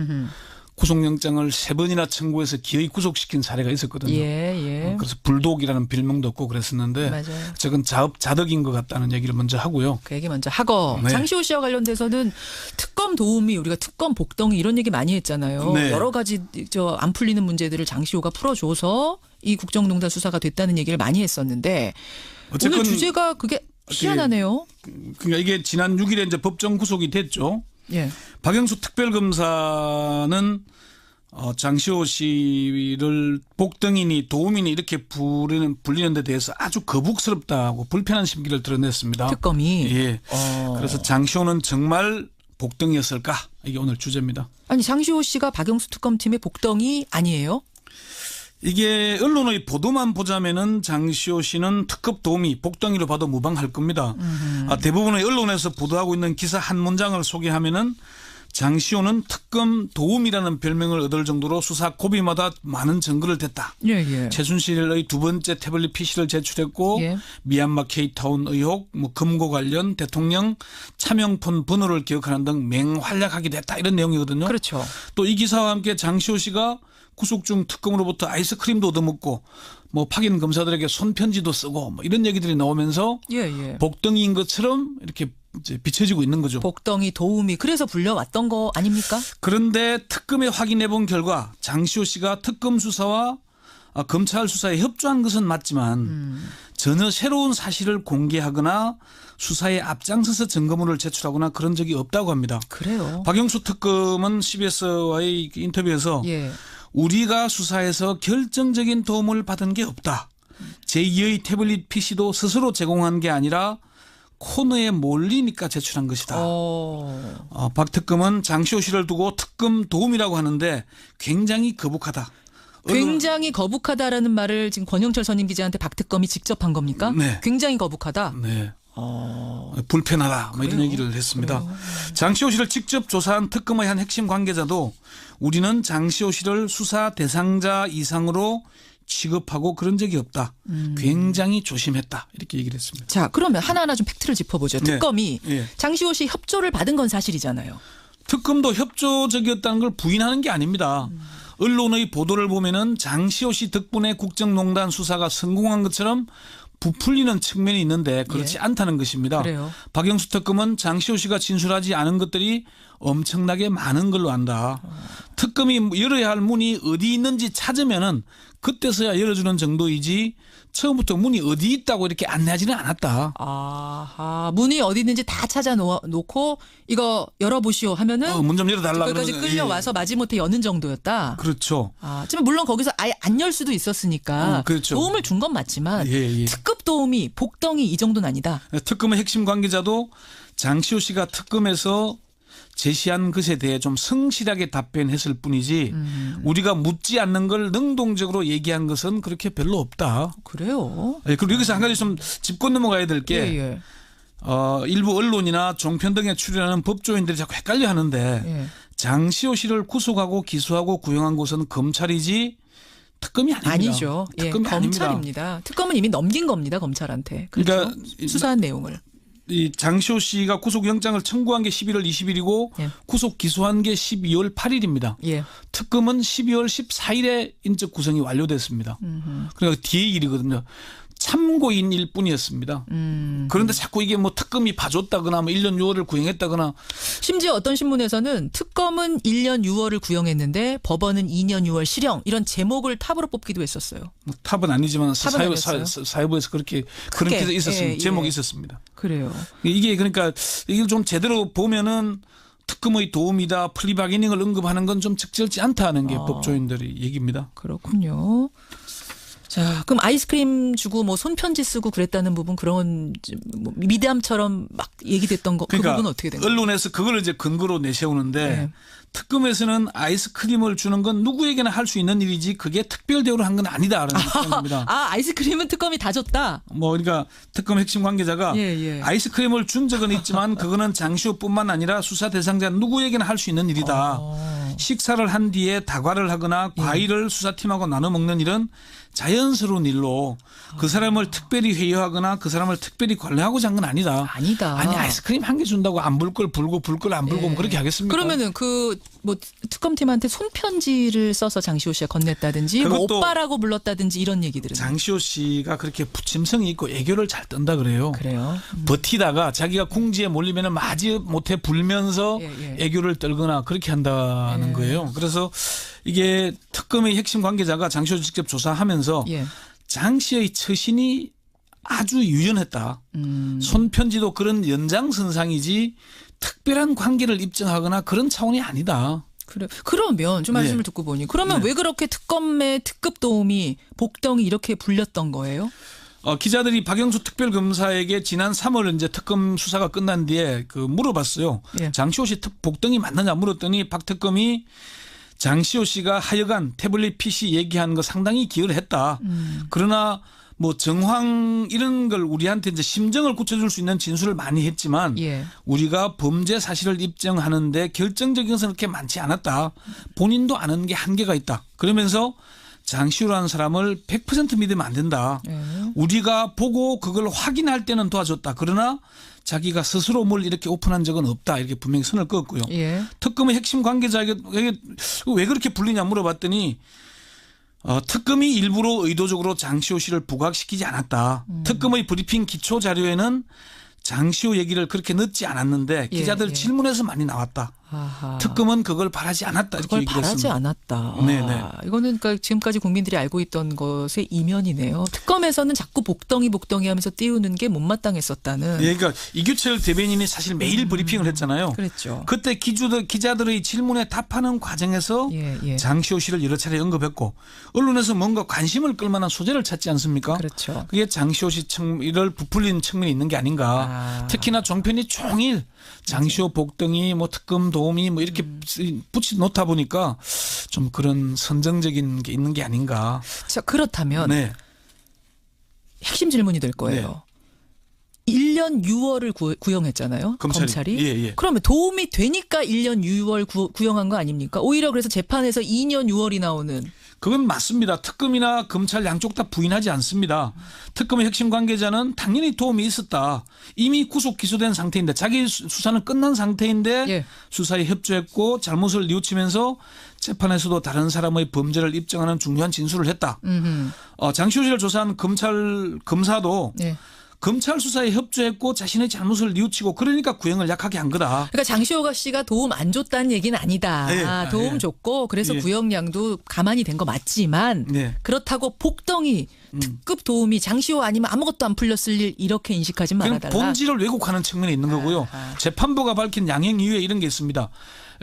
구속영장을 3번이나 청구해서 기어이 구속시킨 사례가 있었거든요. 그래서 불독이라는 별명도 없고 그랬었는데 저건 자업자득인 것 같다는 얘기를 먼저 하고요. 그 얘기 먼저 하고 장시호 씨와 관련돼서는 특검 도우미 우리가 특검 복덩이 이런 얘기 많이 했잖아요. 여러 가지 안 풀리는 문제들을 장시호가 풀어줘서 이 국정농단 수사가 됐다는 얘기를 많이 했었는데 오늘 주제가 그게 희한하네요. 그러니까 이게 지난 6일에 이제 법정 구속이 됐죠. 박영수 특별검사는 장시호 씨를 복덩이니 도우미니 이렇게 불리는 데 대해서 아주 거북스럽다고 불편한 심기를 드러냈습니다. 특검이. 그래서 장시호는 정말 복덩이였을까? 이게 오늘 주제입니다. 아니 장시호 씨가 박영수 특검팀의 복덩이 아니에요? 이게 언론의 보도만 보자면은 장시호 씨는 특급 도우미 복덩이로 봐도 무방할 겁니다. 대부분의 언론에서 보도하고 있는 기사 한 문장을 소개하면은 장시호는 특검 도우미라는 별명을 얻을 정도로 수사 고비마다 많은 증거를 댔다. 최순실의 2번째 태블릿 PC를 제출했고 미얀마 K타운 의혹, 금고 관련 대통령 차명폰 번호를 기억하는 등 맹활약하게 됐다 이런 내용이거든요. 그렇죠. 또 이 기사와 함께 장시호 씨가 구속 중 특검으로부터 아이스크림도 얻어먹고 파견 검사들에게 손편지도 쓰고 이런 얘기들이 나오면서 복덩이인 것처럼 이렇게 이제 비춰지고 있는 거죠. 복덩이 도우미 그래서 불려왔던 거 아닙니까? 그런데 특검에 확인해 본 결과 장시호 씨가 특검 수사와 검찰 수사에 협조한 것은 맞지만 전혀 새로운 사실을 공개하거나 수사에 앞장서서 증거물을 제출하거나 그런 적이 없다고 합니다. 그래요. 박영수 특검은 CBS와의 인터뷰에서 우리가 수사에서 결정적인 도움을 받은 게 없다. 제2의 태블릿 PC도 스스로 제공한 게 아니라 코너에 몰리니까 제출한 것이다. 박 특검은 장시호 씨를 두고 특검 도움이라고 하는데 굉장히 거북하다. 굉장히 거북하다라는 말을 지금 권영철 선임 기자한테 박 특검이 직접 한 겁니까? 굉장히 거북하다. 네. 불편하다 뭐 이런 얘기를 했습니다. 장시호 씨를 직접 조사한 특검의 한 핵심 관계자도 우리는 장시호 씨를 수사 대상자 이상으로 취급하고 그런 적이 없다. 굉장히 조심했다. 이렇게 얘기를 했습니다. 자, 그러면 하나하나 좀 팩트를 짚어보죠. 네. 특검이 네. 장시호 씨 협조를 받은 건 사실이잖아요. 특검도 협조적이었다는 걸 부인하는 게 아닙니다. 언론의 보도를 보면은 장시호 씨 덕분에 국정농단 수사가 성공한 것처럼 부풀리는 측면이 있는데 그렇지 않다는 것입니다. 그래요. 박영수 특검은 장시호 씨가 진술하지 않은 것들이 엄청나게 많은 걸로 안다. 특검이 열어야 할 문이 어디 있는지 찾으면은 그때서야 열어주는 정도이지 처음부터 문이 어디 있다고 이렇게 안내하지는 않았다. 아하, 문이 어디 있는지 다 찾아놓고 이거 열어보시오 하면은 문 좀 열어달라. 거기까지 끌려와서 마지못해 여는 정도였다. 그렇죠. 하지만 물론 거기서 아예 안 열 수도 있었으니까 그렇죠. 도움을 준 건 맞지만 예. 특급 도움이 복덩이 이 정도는 아니다. 특검의 핵심 관계자도 장시호 씨가 특검에서 제시한 것에 대해 좀 성실하게 답변했을 뿐이지 우리가 묻지 않는 걸 능동적으로 얘기한 것은 그렇게 별로 없다. 그래요? 예, 그리고 여기서 한 가지 좀 짚고 넘어가야 될 게 일부 언론이나 종편 등에 출연하는 법조인들이 자꾸 헷갈려 하는데 장시호 씨를 구속하고 기소하고 구형한 곳은 검찰이지 특검이 아닙니다. 아니죠. 특검이 검찰입니다. 아닙니다. 특검은 이미 넘긴 겁니다. 검찰한테. 그렇죠? 그러니까 수사한 내용을. 이 장시호 씨가 구속영장을 청구한 게 11월 20일이고 구속 기소한 게 12월 8일입니다. 특검은 12월 14일에 인적 구성이 완료됐습니다. 그러니까 뒤의 일이거든요. 참고인일 뿐이었습니다. 그런데 자꾸 이게 뭐 특검이 봐줬다거나 뭐 1년 6월을 구형했다거나 심지어 어떤 신문에서는 특검은 1년 6월을 구형했는데 법원은 2년 6월 실형 이런 제목을 탑으로 뽑기도 했었어요. 뭐 탑은 아니지만 탑은 사회부에서 그렇게 그런 기사 있었습니다. 제목이 있었습니다. 그래요. 이게 그러니까 이걸 좀 제대로 보면은 특검의 도움이다 플리바게닝을 언급하는 건 좀 적절치 않다는 게 법조인들의 얘기입니다. 그렇군요. 자, 그럼 아이스크림 주고 뭐 손편지 쓰고 그랬다는 부분 그런 뭐 미담처럼 막 얘기됐던 거 그 그러니까 부분은 어떻게 된 거예요? 언론에서 그걸 이제 근거로 내세우는데 특검에서는 아이스크림을 주는 건 누구에게나 할 수 있는 일이지 그게 특별 대우를 한 건 아니다라는 입장입니다. 아이스크림은 특검이 다 줬다. 뭐 그러니까 특검 핵심 관계자가 아이스크림을 준 적은 있지만 그거는 장시호뿐만 아니라 수사 대상자 누구에게나 할 수 있는 일이다. 식사를 한 뒤에 다과를 하거나 과일을 수사팀하고 나눠 먹는 일은 자연스러운 일로 그 사람을 특별히 회유하거나 그 사람을 특별히 관리하고자 한 건 아니다. 아니 아이스크림 한 개 준다고 안 불 걸 불고 불 걸 안 불고 뭐 그렇게 하겠습니까? 그러면은 그 뭐 특검팀한테 손편지를 써서 장시호 씨가 건넸다든지 뭐 오빠라고 불렀다든지 이런 얘기들은 장시호 씨가 그렇게 부침성이 있고 애교를 잘 떤다 그래요. 버티다가 자기가 궁지에 몰리면은 마지 못해 불면서 애교를 떨거나 그렇게 한다는 거예요. 그래서 이게 특검의 핵심 관계자가 장시호 직접 조사하면서 장씨의 처신이 아주 유연했다. 손편지도 그런 연장선상이지 특별한 관계를 입증하거나 그런 차원이 아니다. 그래. 그러면 좀 말씀을 듣고 보니 그러면 왜 그렇게 특검의 특급 도움이 복덩이 이렇게 불렸던 거예요? 기자들이 박영수 특별검사에게 지난 3월 이제 특검 수사가 끝난 뒤에 물어봤어요. 장시호 씨 복덩이 맞느냐 물었더니 박 특검이 장시호 씨가 하여간 태블릿 PC 얘기하는 거 상당히 기여를 했다. 그러나 뭐 정황 이런 걸 우리한테 이제 심정을 굳혀줄 수 있는 진술을 많이 했지만 우리가 범죄 사실을 입증하는데 결정적인 것은 그렇게 많지 않았다. 본인도 아는 게 한계가 있다. 그러면서 장시호라는 사람을 100% 믿으면 안 된다. 우리가 보고 그걸 확인할 때는 도와줬다. 그러나 자기가 스스로 뭘 이렇게 오픈한 적은 없다. 이렇게 분명히 선을 그었고요. 특검의 핵심 관계자에게 왜 그렇게 불리냐 물어봤더니 특검이 일부러 의도적으로 장시호 씨를 부각시키지 않았다. 특검의 브리핑 기초 자료에는 장시호 얘기를 그렇게 넣지 않았는데 기자들 질문에서 많이 나왔다. 특검은 그걸 바라지 않았다. 이렇게 그걸 바라지 않았다. 네네. 이거는 그러니까 지금까지 국민들이 알고 있던 것의 이면이네요. 특검에서는 자꾸 복덩이 하면서 띄우는 게 못마땅했었다는. 그러니까 이규철 대변인이 사실 매일 브리핑을 했잖아요. 그랬죠. 그때 기자들의 질문에 답하는 과정에서 장시호 씨를 여러 차례 언급했고 언론에서 뭔가 관심을 끌 만한 소재를 찾지 않습니까? 그렇죠. 그게 장시호 씨 이를 부풀린 측면이 있는 게 아닌가. 특히나 종편이 종일 장시호 복덩이 뭐 특검 도움이 뭐 이렇게 붙이 놓다 보니까 좀 그런 선정적인 게 있는 게 아닌가. 자, 그렇다면 핵심 질문이 될 거예요. 1년 6월을 구형했잖아요. 검찰이. 예. 그러면 도움이 되니까 1년 6월 구형한 거 아닙니까? 오히려 그래서 재판에서 2년 6월이 나오는. 그건 맞습니다. 특검이나 검찰 양쪽 다 부인하지 않습니다. 특검의 핵심 관계자는 당연히 도움이 있었다. 이미 구속 기소된 상태인데 자기 수사는 끝난 상태인데 수사에 협조했고 잘못을 뉘우치면서 재판에서도 다른 사람의 범죄를 입증하는 중요한 진술을 했다. 장시호 씨를 조사한 검사도 검찰 수사에 협조했고 자신의 잘못을 뉘우치고 그러니까 구형을 약하게 한 거다. 그러니까 장시호 씨가 도움 안 줬다는 얘기는 아니다. 도움 줬고 그래서 구형량도 가만히 된 거 맞지만 그렇다고 복덩이 특급 도움이 장시호 아니면 아무것도 안 풀렸을 일 이렇게 인식하지 말아달라. 본질을 왜곡하는 측면이 있는 거고요. 재판부가 밝힌 양형 이유에 이런 게 있습니다.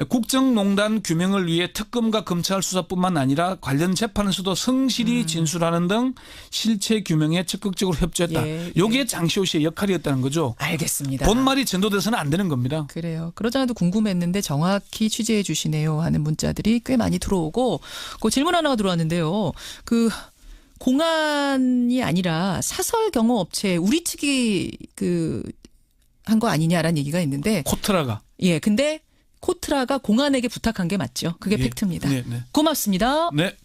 국정농단 규명을 위해 특검과 검찰 수사뿐만 아니라 관련 재판에서도 성실히 진술하는 등 실체 규명에 적극적으로 협조했다. 이게 장시호 씨의 역할이었다는 거죠. 알겠습니다. 본말이 전도돼서는 안 되는 겁니다. 그래요. 그러자도 궁금했는데 정확히 취재해 주시네요 하는 문자들이 꽤 많이 들어오고 그 질문 하나가 들어왔는데요. 그 공안이 아니라 사설 경호 업체 우리 측이 한 거 아니냐라는 얘기가 있는데 코트라가. 예, 근데 코트라가 공안에게 부탁한 게 맞죠. 그게 팩트입니다. 고맙습니다. 네.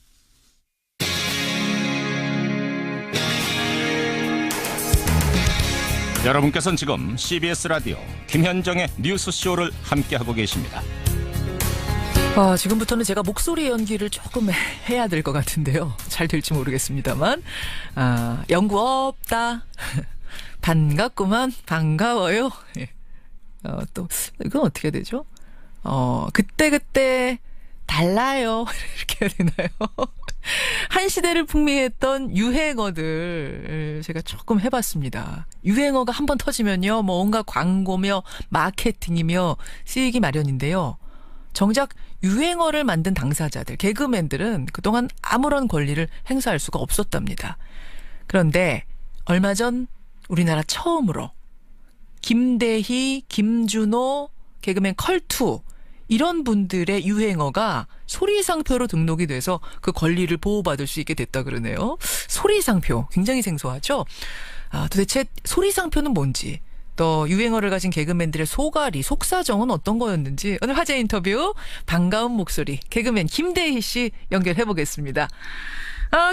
여러분께서는 지금 CBS 라디오 김현정의 뉴스쇼를 함께하고 계십니다. 지금부터는 제가 목소리 연기를 조금 해야 될 것 같은데요. 잘 될지 모르겠습니다만. 연구 없다. 반갑구만. 반가워요. 또 이건 어떻게 되죠? 그때 달라요. 이렇게 해야 되나요? 한 시대를 풍미했던 유행어들 제가 조금 해봤습니다. 유행어가 한번 터지면요. 뭐 온갖 광고며 마케팅이며 쓰이기 마련인데요. 정작 유행어를 만든 당사자들, 개그맨들은 그동안 아무런 권리를 행사할 수가 없었답니다. 그런데 얼마 전 우리나라 처음으로 김대희, 김준호, 개그맨 컬투 이런 분들의 유행어가 소리상표로 등록이 돼서 그 권리를 보호받을 수 있게 됐다 그러네요. 소리상표 굉장히 생소하죠. 도대체 소리상표는 뭔지 또 유행어를 가진 개그맨들의 소가리, 속사정은 어떤 거였는지 오늘 화제 인터뷰 반가운 목소리 개그맨 김대희 씨 연결해 보겠습니다.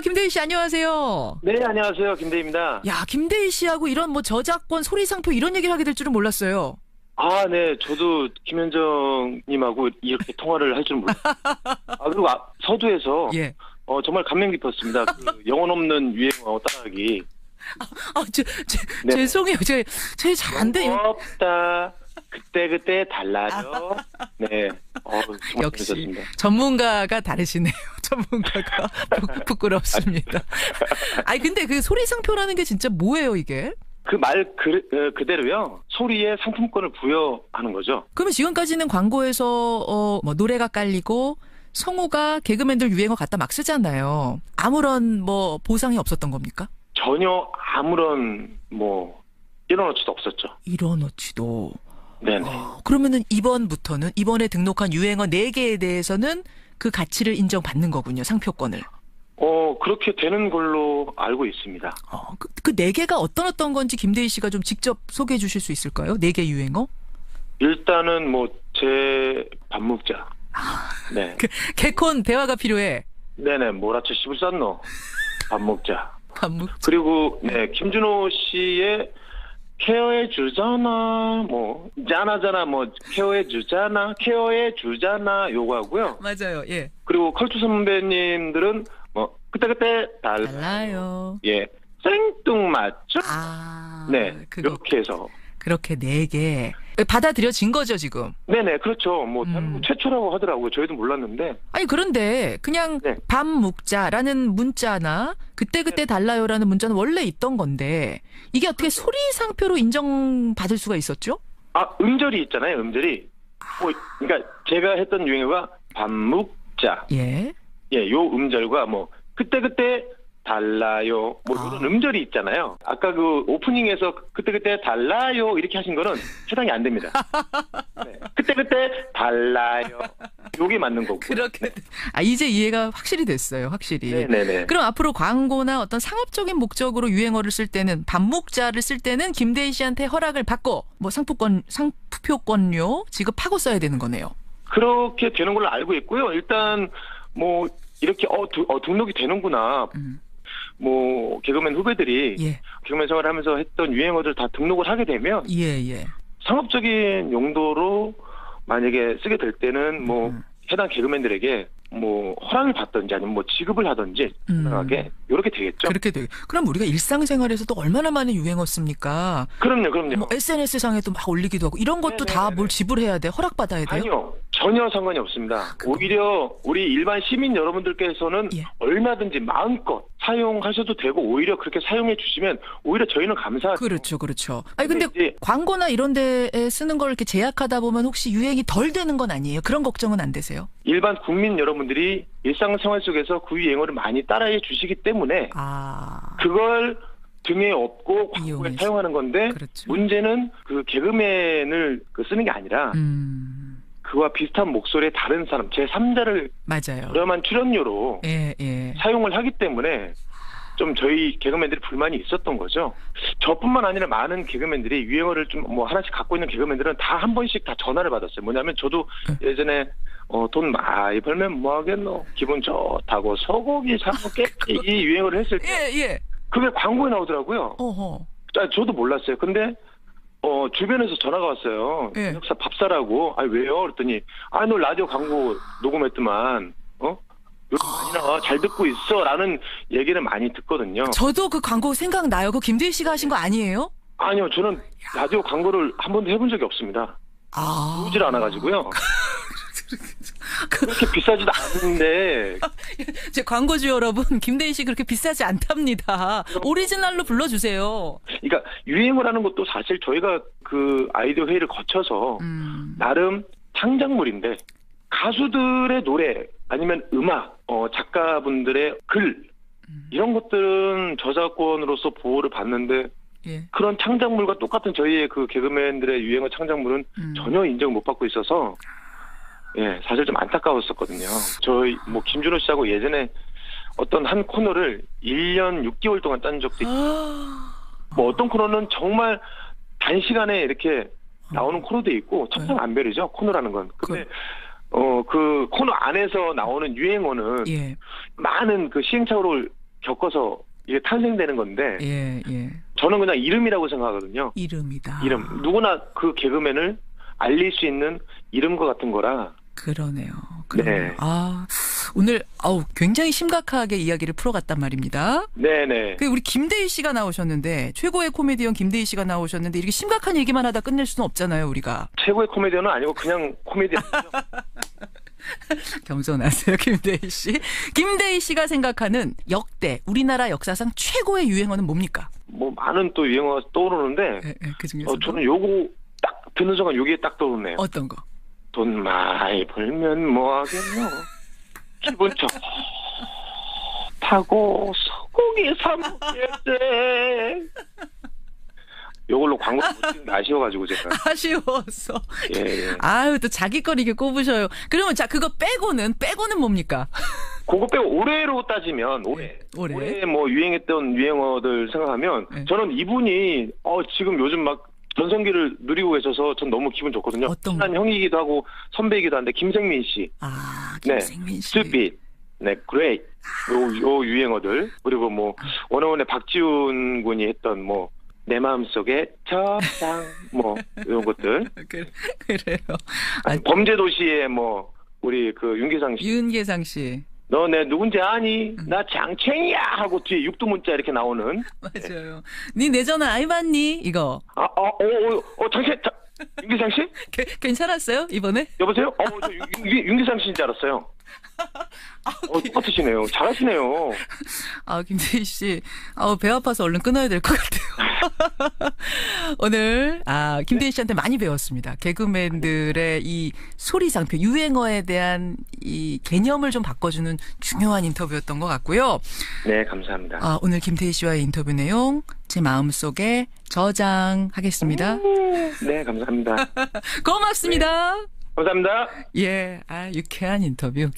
김대희 씨 안녕하세요. 네, 안녕하세요. 김대희입니다. 야, 김대희 씨하고 이런 뭐 저작권, 소리상표 이런 얘기를 하게 될 줄은 몰랐어요. 네. 저도 김현정님하고 이렇게 통화를 할 줄은 몰랐어요. 그리고 서두에서 정말 감명 깊었습니다. 그 영혼 없는 유행어 따라하기. 죄송해요. 제 잘 안 돼요. 없다. 그때 달라요. 네. 정말 역시 재밌었습니다. 전문가가 다르시네요. 전문가가 부끄럽습니다. 근데 그 소리상표라는 게 진짜 뭐예요, 이게? 그 말 그대로요. 소리에 상품권을 부여하는 거죠. 그러면 지금까지는 광고에서 뭐 노래가 깔리고 성우가 개그맨들 유행어 갖다 막 쓰잖아요. 아무런 뭐 보상이 없었던 겁니까? 전혀 아무런 일어너치도 없었죠. 일어너치도. 네네. 그러면은 이번에 등록한 유행어 4개에 대해서는 그 가치를 인정받는 거군요. 상표권을. 그렇게 되는 걸로 알고 있습니다. 그 4개가 어떤 건지 김대희 씨가 좀 직접 소개해 주실 수 있을까요? 4개 유행어? 일단은 제 밥 먹자. 네. 개콘 대화가 필요해. 네네. 뭐라쳐 씹을 쌌노. 밥 먹자. 밥 먹자. 그리고 김준호 씨의 케어해 주잖아. 짠하잖아. 케어해 주잖아. 요거 하고요. 맞아요. 예. 그리고 컬투 선배님들은 그때 달라요. 예. 생뚱맞죠? 네. 이렇게 해서. 그렇게 4개. 받아들여진 거죠, 지금? 네네, 그렇죠. 최초라고 하더라고요. 저희도 몰랐는데. 그런데 그냥 밥 먹자라는 문자나 그때 달라요라는 문자는 원래 있던 건데 이게 어떻게 소리상표로 인정받을 수가 있었죠? 음절이 있잖아요, 음절이. 그러니까 제가 했던 유행어가 밥 먹자. 요 음절과 그때 달라요. 뭐 이런 음절이 있잖아요. 아까 그 오프닝에서 그때 달라요 이렇게 하신 거는 해당이 안 됩니다. 네. 그때 달라요. 요게 맞는 거고. 그렇게. 이제 이해가 확실히 됐어요. 확실히. 네네네. 그럼 앞으로 광고나 어떤 상업적인 목적으로 유행어를 쓸 때는 반목자를 쓸 때는 김대희 씨한테 허락을 받고 뭐 상표권료 지급하고 써야 되는 거네요. 그렇게 되는 걸로 알고 있고요. 일단 뭐 이렇게 등록이 되는구나. 뭐 개그맨 후배들이 개그맨 생활을 하면서 했던 유행어들 다 등록을 하게 되면 상업적인 용도로 만약에 쓰게 될 때는 뭐 해당 개그맨들에게 뭐 허락을 받든지 아니면 뭐 지급을 하든지 다양하게 이렇게 되겠죠. 그렇게 돼. 그럼 우리가 일상생활에서도 얼마나 많은 유행어 씁니까? 그럼요. 뭐 SNS 상에도 막 올리기도 하고 이런 것도 다 뭘 지불해야 돼? 허락받아야 돼요? 아니요. 전혀 상관이 없습니다. 오히려 우리 일반 시민 여러분들께서는 얼마든지 마음껏 사용하셔도 되고 오히려 그렇게 사용해 주시면 오히려 저희는 감사하죠. 그렇죠. 아니 근데 광고나 이런 데에 쓰는 걸 이렇게 제약하다 보면 혹시 유행이 덜 되는 건 아니에요? 그런 걱정은 안 되세요? 일반 국민 여러분들이 일상생활 속에서 그 유행어를 많이 따라해 주시기 때문에 그걸 등에 업고 광고에 사용하는 건데 문제는 그 개그맨을 쓰는 게 아니라 그와 비슷한 목소리의 다른 사람 제3자를 저렴한 출연료로 사용을 하기 때문에 좀 저희 개그맨들이 불만이 있었던 거죠. 저뿐만 아니라 많은 개그맨들이 유행어를 좀 뭐 하나씩 갖고 있는 개그맨들은 다 한 번씩 다 전화를 받았어요. 뭐냐면 저도 예전에 돈 많이 벌면 뭐 하겠노? 기분 좋다고 소고기 사고 깼지 이 유행어를 했을 때 그게 광고에 나오더라고요. 저도 몰랐어요. 근데 주변에서 전화가 왔어요. 역사 밥 사라고. 왜요? 그랬더니 너 라디오 광고 녹음했더만 요즘 많이 나와 잘 듣고 있어라는 얘기를 많이 듣거든요. 저도 그 광고 생각나요. 그 김대희 씨가 하신 거 아니에요? 아니요. 저는 라디오 광고를 한 번도 해본 적이 없습니다. 들어오질 않아가지고요. 그렇게 비싸지도 않은데. 제 광고주 여러분, 김대희 씨 그렇게 비싸지 않답니다. 오리지널로 불러주세요. 그러니까 유행어라는 것도 사실 저희가 그 아이디어 회의를 거쳐서 나름 창작물인데 가수들의 노래 아니면 음악, 작가분들의 글 이런 것들은 저작권으로서 보호를 받는데 그런 창작물과 똑같은 저희의 그 개그맨들의 유행어 창작물은 전혀 인정을 못 받고 있어서 사실 좀 안타까웠었거든요. 저희 뭐 김준호 씨하고 예전에 어떤 한 코너를 1년 6개월 동안 딴 적도 있고 뭐 어떤 코너는 정말 단시간에 이렇게 나오는 코너도 있고 천차만별이죠. 코너라는 건. 근데 그 코너 안에서 나오는 유행어는 많은 그 시행착오를 겪어서 이게 탄생되는 건데 저는 그냥 이름이라고 생각하거든요. 이름이다. 이름. 누구나 그 개그맨을 알릴 수 있는 이름과 같은 거라. 그러네요. 오늘 굉장히 심각하게 이야기를 풀어갔단 말입니다. 네네. 우리 김대희 씨가 나오셨는데 최고의 코미디언 김대희 씨가 나오셨는데 이렇게 심각한 얘기만 하다 끝낼 수는 없잖아요, 우리가. 최고의 코미디언은 아니고 그냥 코미디언이죠. 겸손하세요, 김대희 씨. 김대희 씨가 생각하는 역대 우리나라 역사상 최고의 유행어는 뭡니까? 뭐 많은 또 유행어가 떠오르는데 그중에서 저는 요거 딱 듣는 순간 요게 딱 떠오르네요. 어떤 거? 돈 많이 벌면 뭐 하겠노? 기분 좋다고 소고기 사 먹겠지. 요걸로 광고 못 찍는 게 아쉬워가지고 제가. 아쉬워서. 아유, 또 자기 걸 이렇게 꼽으셔요. 그러면 그거 빼고는 뭡니까? 그거 빼고 올해로 따지면 올해 뭐 유행했던 유행어들 생각하면 저는 이분이 지금 요즘 막 전성기를 누리고 계셔서 전 너무 기분 좋거든요. 친한 형이기도 하고 선배이기도 한데 김생민 씨. 김생민 씨. 스윗. 그레이트. 요 유행어들. 그리고 뭐 원어원의 박지훈 군이 했던 뭐 내 마음속에 저장 뭐 이런 것들. 그래요. 범죄도시의 뭐 우리 그 윤계상 씨. 너 내 누군지 아니? 나 장챙이야 하고 뒤에 육두문자 이렇게 나오는. 맞아요. 니 내 전화 안 받니? 이거. 장챙 윤계상 씨? 괜찮았어요 이번에? 여보세요? 저 윤계상 씨인 줄 알았어요. 똑같으시네요. 잘하시네요. 김대희 씨, 배 아파서 얼른 끊어야 될 것 같아요. 오늘 김대희 씨한테 많이 배웠습니다. 개그맨들의 이 소리상표 유행어에 대한 이 개념을 좀 바꿔주는 중요한 인터뷰였던 것 같고요. 네, 감사합니다. 오늘 김대희 씨와의 인터뷰 내용 제 마음속에 저장하겠습니다. 네, 감사합니다. 고맙습니다. 감사합니다. 예, 유쾌한 인터뷰.